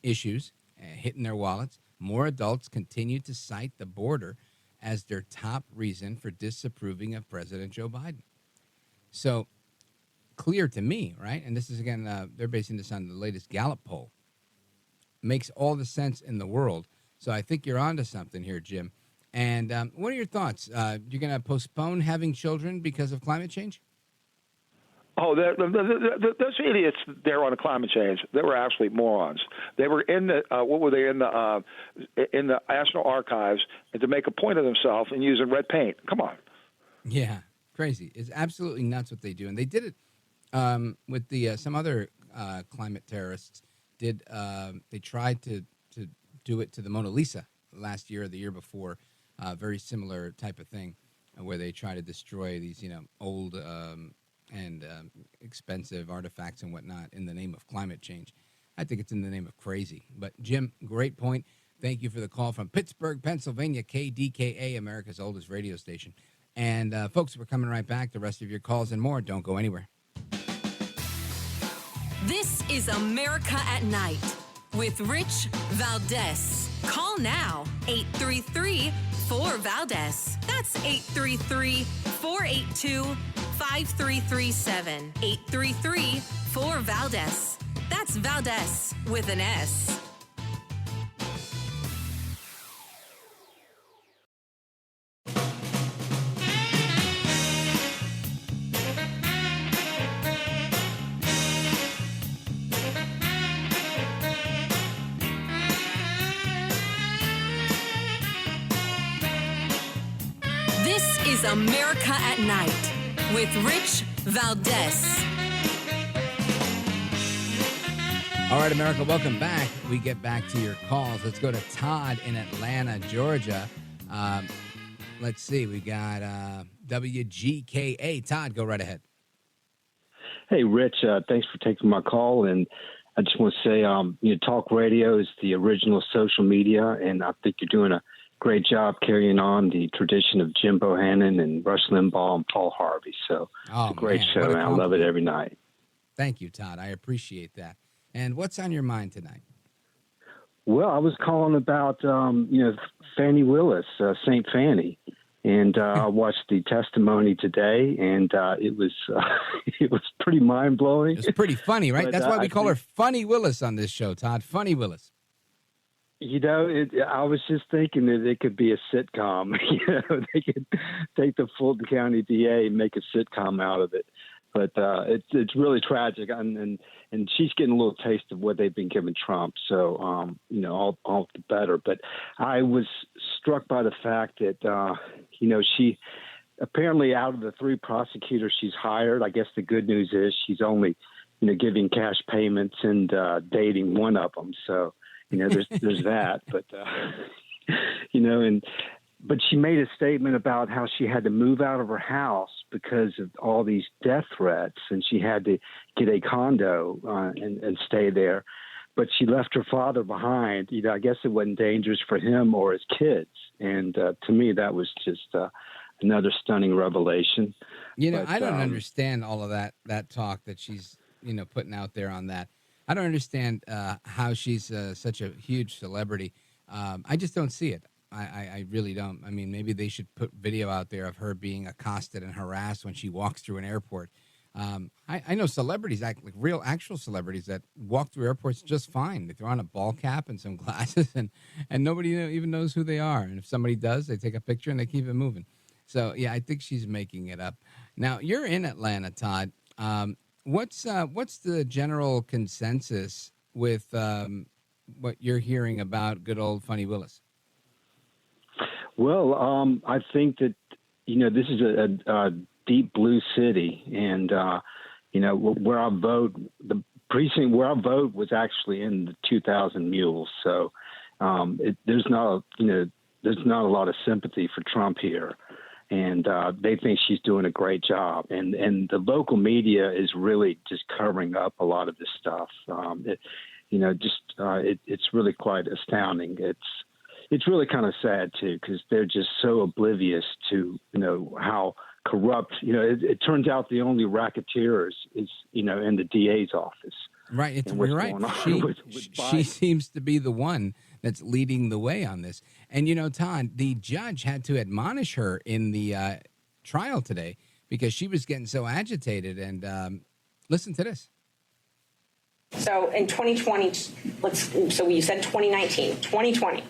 issues hitting their wallets, more adults continue to cite the border as their top reason for disapproving of President Joe Biden. So clear to me, right? And this is, again, they're basing this on the latest Gallup poll. Makes all the sense in the world. So I think you're onto something here, Jim. And what are your thoughts? You're going to postpone having children because of climate change? Oh, those idiots there on the climate change, they were actually morons. They were in the in the National Archives, and to make a point of themselves and using red paint. Come on. Yeah, crazy. It's absolutely nuts what they do, and they did it with the some other climate terrorists. They tried to do it to the Mona Lisa last year or the year before? Very similar type of thing, where they try to destroy these old and expensive artifacts and whatnot in the name of climate change. I think it's in the name of crazy. But Jim, great point. Thank you for the call from Pittsburgh, Pennsylvania, KDKA, America's oldest radio station. And folks, we're coming right back. The rest of your calls and more. Don't go anywhere. This is America at Night with Rich Valdez. Call now, 833-4-VALDEZ. That's 833-482-5337. 833-4-VALDEZ. That's Valdez with an S. This is America at Night with Rich Valdez. All right, America, welcome back. We get back to your calls. Let's go to Todd in Atlanta, Georgia. Let's see. We got WGKA. Todd, go right ahead. Hey, Rich, thanks for taking my call. And I just want to say, talk radio is the original social media, and I think you're doing a great job carrying on the tradition of Jim Bohannon and Rush Limbaugh and Paul Harvey. So it's a great show, and I love it every night. Thank you, Todd. I appreciate that. And what's on your mind tonight? Well, I was calling about, Fannie Willis, St. Fannie. And I watched the testimony today, and it was pretty mind-blowing. It's pretty funny, right? That's why we call her Funny Willis on this show, Todd. Funny Willis. I was just thinking that it could be a sitcom. They could take the Fulton County DA and make a sitcom out of it. But it's really tragic, and she's getting a little taste of what they've been giving Trump. So all the better. But I was struck by the fact that she apparently, out of the 3 prosecutors she's hired, I guess the good news is she's only giving cash payments and dating one of them. So there's that. But But she made a statement about how she had to move out of her house because of all these death threats, and she had to get a condo and stay there. But she left her father behind. I guess it wasn't dangerous for him or his kids. And to me, that was just another stunning revelation. I don't understand all of that talk that she's putting out there on that. I don't understand how she's such a huge celebrity. I just don't see it. I really don't. I mean, maybe they should put video out there of her being accosted and harassed when she walks through an airport. I know celebrities, like real actual celebrities, that walk through airports just fine. They throw on a ball cap and some glasses, and nobody even knows who they are. And if somebody does, they take a picture and they keep it moving. So, yeah, I think she's making it up. Now, you're in Atlanta, Todd. What's the general consensus with what you're hearing about good old Funny Willis? Well, I think that, this is a deep blue city, and, where I vote, the precinct where I vote was actually in the 2,000 Mules. So there's not a lot of sympathy for Trump here. And they think she's doing a great job. And the local media is really just covering up a lot of this stuff. It's really quite astounding. It's really kind of sad, too, because they're just so oblivious to, how corrupt, it turns out the only racketeers is, in the DA's office. Right. You're right. She seems to be the one that's leading the way on this. And, Todd, the judge had to admonish her in the trial today because she was getting so agitated. And listen to this. So in 2020, so you said 2019, 2020.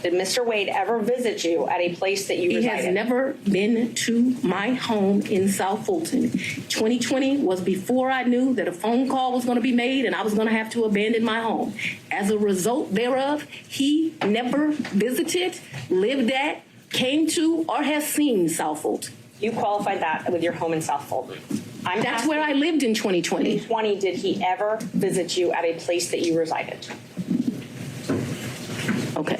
Did Mr. Wade ever visit you at a place that you resided? He has never been to my home in South Fulton. 2020 was before I knew that a phone call was going to be made and I was going to have to abandon my home. As a result thereof, he never visited, lived at, came to, or has seen South Fulton. You qualified that with your home in South Fulton. That's where I lived in 2020. 2020, did he ever visit you at a place that you resided? Okay.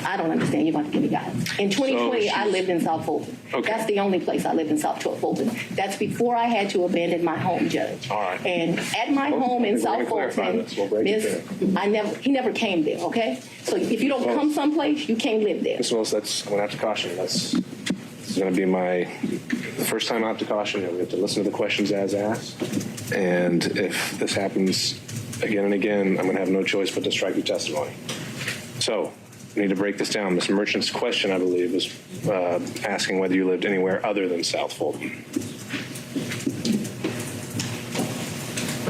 I don't understand. You're going to give me guidance. In 2020, I lived in South Fulton. Okay. That's the only place I lived in South Fulton. That's before I had to abandon my home, Judge. All right. And at my home in South Fulton, he never came there, okay? So if you don't come someplace, you can't live there. Ms. Willis, I'm going to have to caution you. This is going to be the first time I have to caution you. We have to listen to the questions as asked. And if this happens again and again, I'm going to have no choice but to strike your testimony. So we need to break this down. Ms. Merchant's question, I believe, was asking whether you lived anywhere other than South Fulton.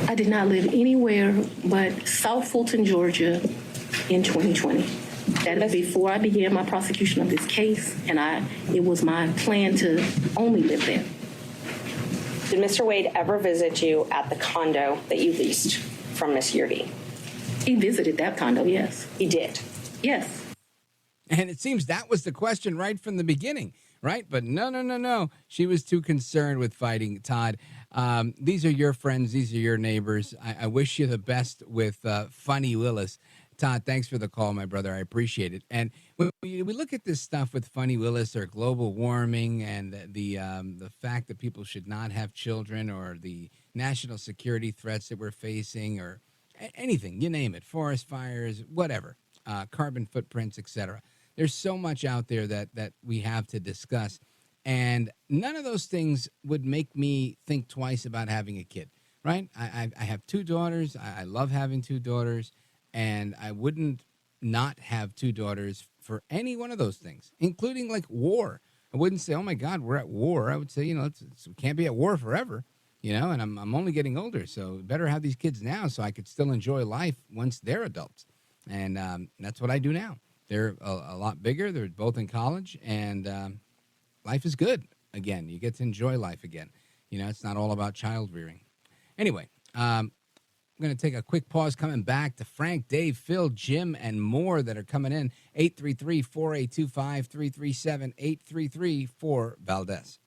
I did not live anywhere but South Fulton, Georgia in 2020. That is before I began my prosecution of this case, and it was my plan to only live there. Did Mr. Wade ever visit you at the condo that you leased from Ms. Yurdi? He visited that condo, yes. He did? Yes. And it seems that was the question right from the beginning, right? But no. She was too concerned with fighting Todd. These are your friends. These are your neighbors. I wish you the best with Funny Willis. Todd, thanks for the call, my brother. I appreciate it. And when we look at this stuff with Funny Willis or global warming and the fact that people should not have children or the national security threats that we're facing or anything, you name it, forest fires, whatever, carbon footprints, etc. There's so much out there that we have to discuss. And none of those things would make me think twice about having a kid, right? I have two daughters. I love having two daughters. And I wouldn't not have two daughters for any one of those things, including like war. I wouldn't say, oh, my God, we're at war. I would say, we can't be at war forever, and I'm only getting older. So better have these kids now so I could still enjoy life once they're adults. And that's what I do now. They're a lot bigger. They're both in college. And life is good again. You get to enjoy life again. It's not all about child rearing. Anyway, I'm going to take a quick pause, coming back to Frank, Dave, Phil, Jim, and more that are coming in. 833-482-5337, 833-4-VALDEZ.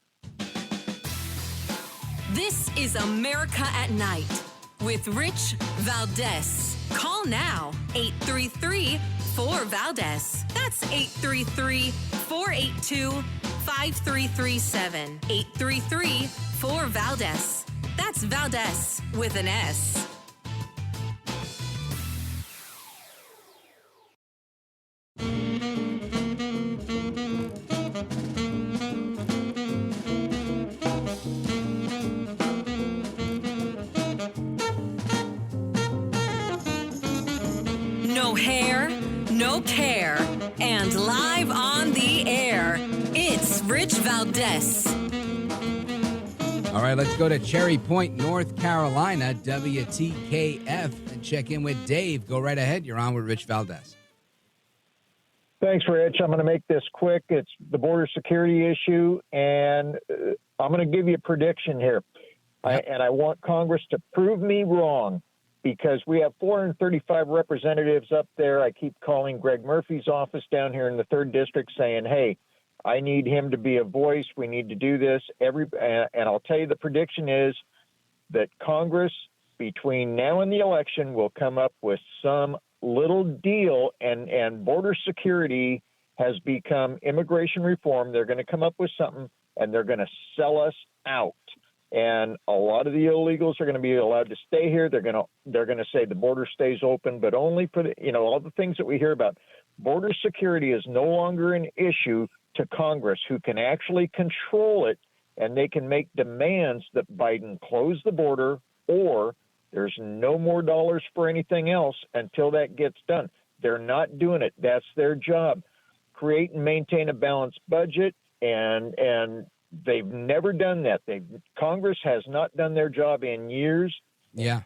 This is America at Night with Rich Valdez. Call now, 833-4-VALDEZ. That's 833-482-5337, 833-4-VALDEZ. That's Valdez with an S. No hair, no care, and live on the air, it's Rich Valdez. All right, let's go to Cherry Point, North Carolina, WTKF, and check in with Dave. Go right ahead. You're on with Rich Valdez. Thanks, Rich. I'm going to make this quick. It's the border security issue, and I'm going to give you a prediction here. I want Congress to prove me wrong. because we have 435 representatives up there. I keep calling Greg Murphy's office down here in the 3rd District saying, hey, I need him to be a voice. We need to do this. And I'll tell you, the prediction is that Congress, between now and the election, will come up with some little deal, and border security has become immigration reform. They're going to come up with something, and they're going to sell us out. And a lot of the illegals are going to be allowed to stay here. They're going to say the border stays open, but only for all the things that we hear about. Border security is no longer an issue to Congress, who can actually control it, and they can make demands that Biden close the border, or there's no more dollars for anything else until that gets done. They're not doing it. That's their job. Create and maintain a balanced budget, and they've never done that. Congress has not done their job in years. Yeah.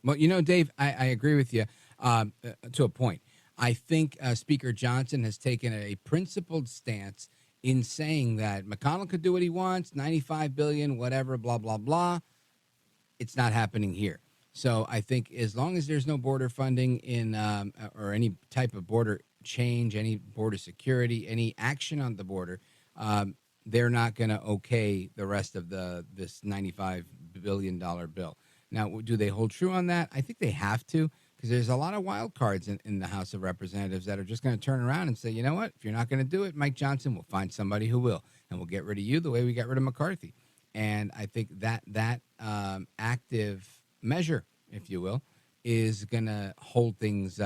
Well, Dave, I agree with you to a point. I think Speaker Johnson has taken a principled stance in saying that McConnell could do what he wants, $95 billion, whatever, blah, blah, blah. It's not happening here. So I think as long as there's no border funding in or any type of border change, any border security, any action on the border, they're not going to okay the rest of this $95 billion bill. Now, do they hold true on that? I think they have to, because there's a lot of wild cards in the House of Representatives that are just going to turn around and say, you know what, if you're not going to do it, Mike Johnson, we'll find somebody who will, and we'll get rid of you the way we got rid of McCarthy. And I think that active measure, if you will, is going to hold things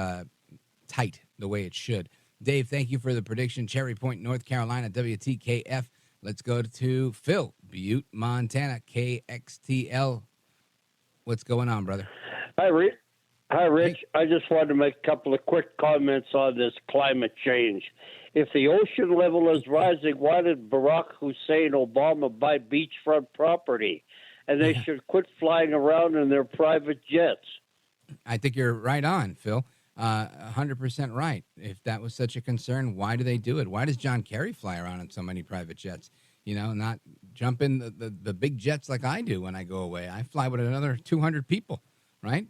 tight the way it should. Dave, thank you for the prediction. Cherry Point, North Carolina, WTKF. Let's go to Phil, Butte, Montana, KXTL. What's going on, brother? Hi, Rich. Hey. I just wanted to make a couple of quick comments on this climate change. If the ocean level is rising, why did Barack Hussein Obama buy beachfront property? And they should quit flying around in their private jets. I think you're right on, Phil. 100% right. If that was such a concern, why do they do it? Why does John Kerry fly around in so many private jets? Not jump in the big jets like I do when I go away. I fly with another 200 people, right?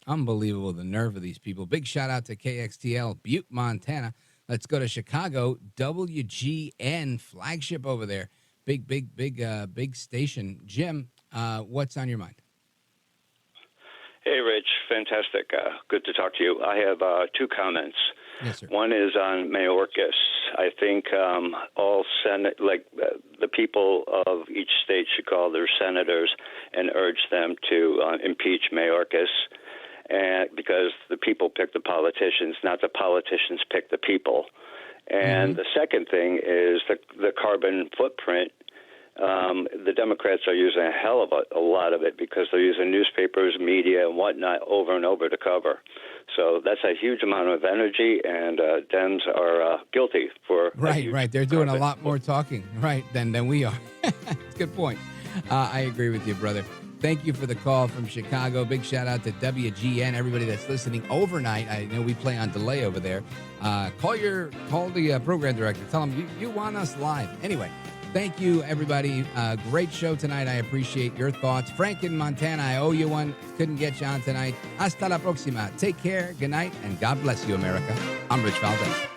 Unbelievable, the nerve of these people. Big shout out to KXTL, Butte, Montana. Let's go to Chicago, WGN flagship over there. Big station. Jim, what's on your mind? Hey, Rich. Fantastic. Good to talk to you. I have two comments. Yes, sir. One is on Mayorkas. I think all Senate, the people of each state should call their senators and urge them to impeach Mayorkas, and because the people pick the politicians, not the politicians pick the people. And the second thing is the carbon footprint. The Democrats are using a hell of a lot of it because they're using newspapers, media, and whatnot over and over to cover. So that's a huge amount of energy, and Dems are guilty for right. They're doing a lot more talking, right, than we are. It's a good point. I agree with you, brother. Thank you for the call from Chicago. Big shout out to WGN, everybody that's listening overnight. I know we play on delay over there. Call the program director. Tell them you want us live. Anyway. Thank you, everybody. Great show tonight. I appreciate your thoughts. Frank in Montana, I owe you one. Couldn't get you on tonight. Hasta la próxima. Take care. Good night, and God bless you, America. I'm Rich Valdez.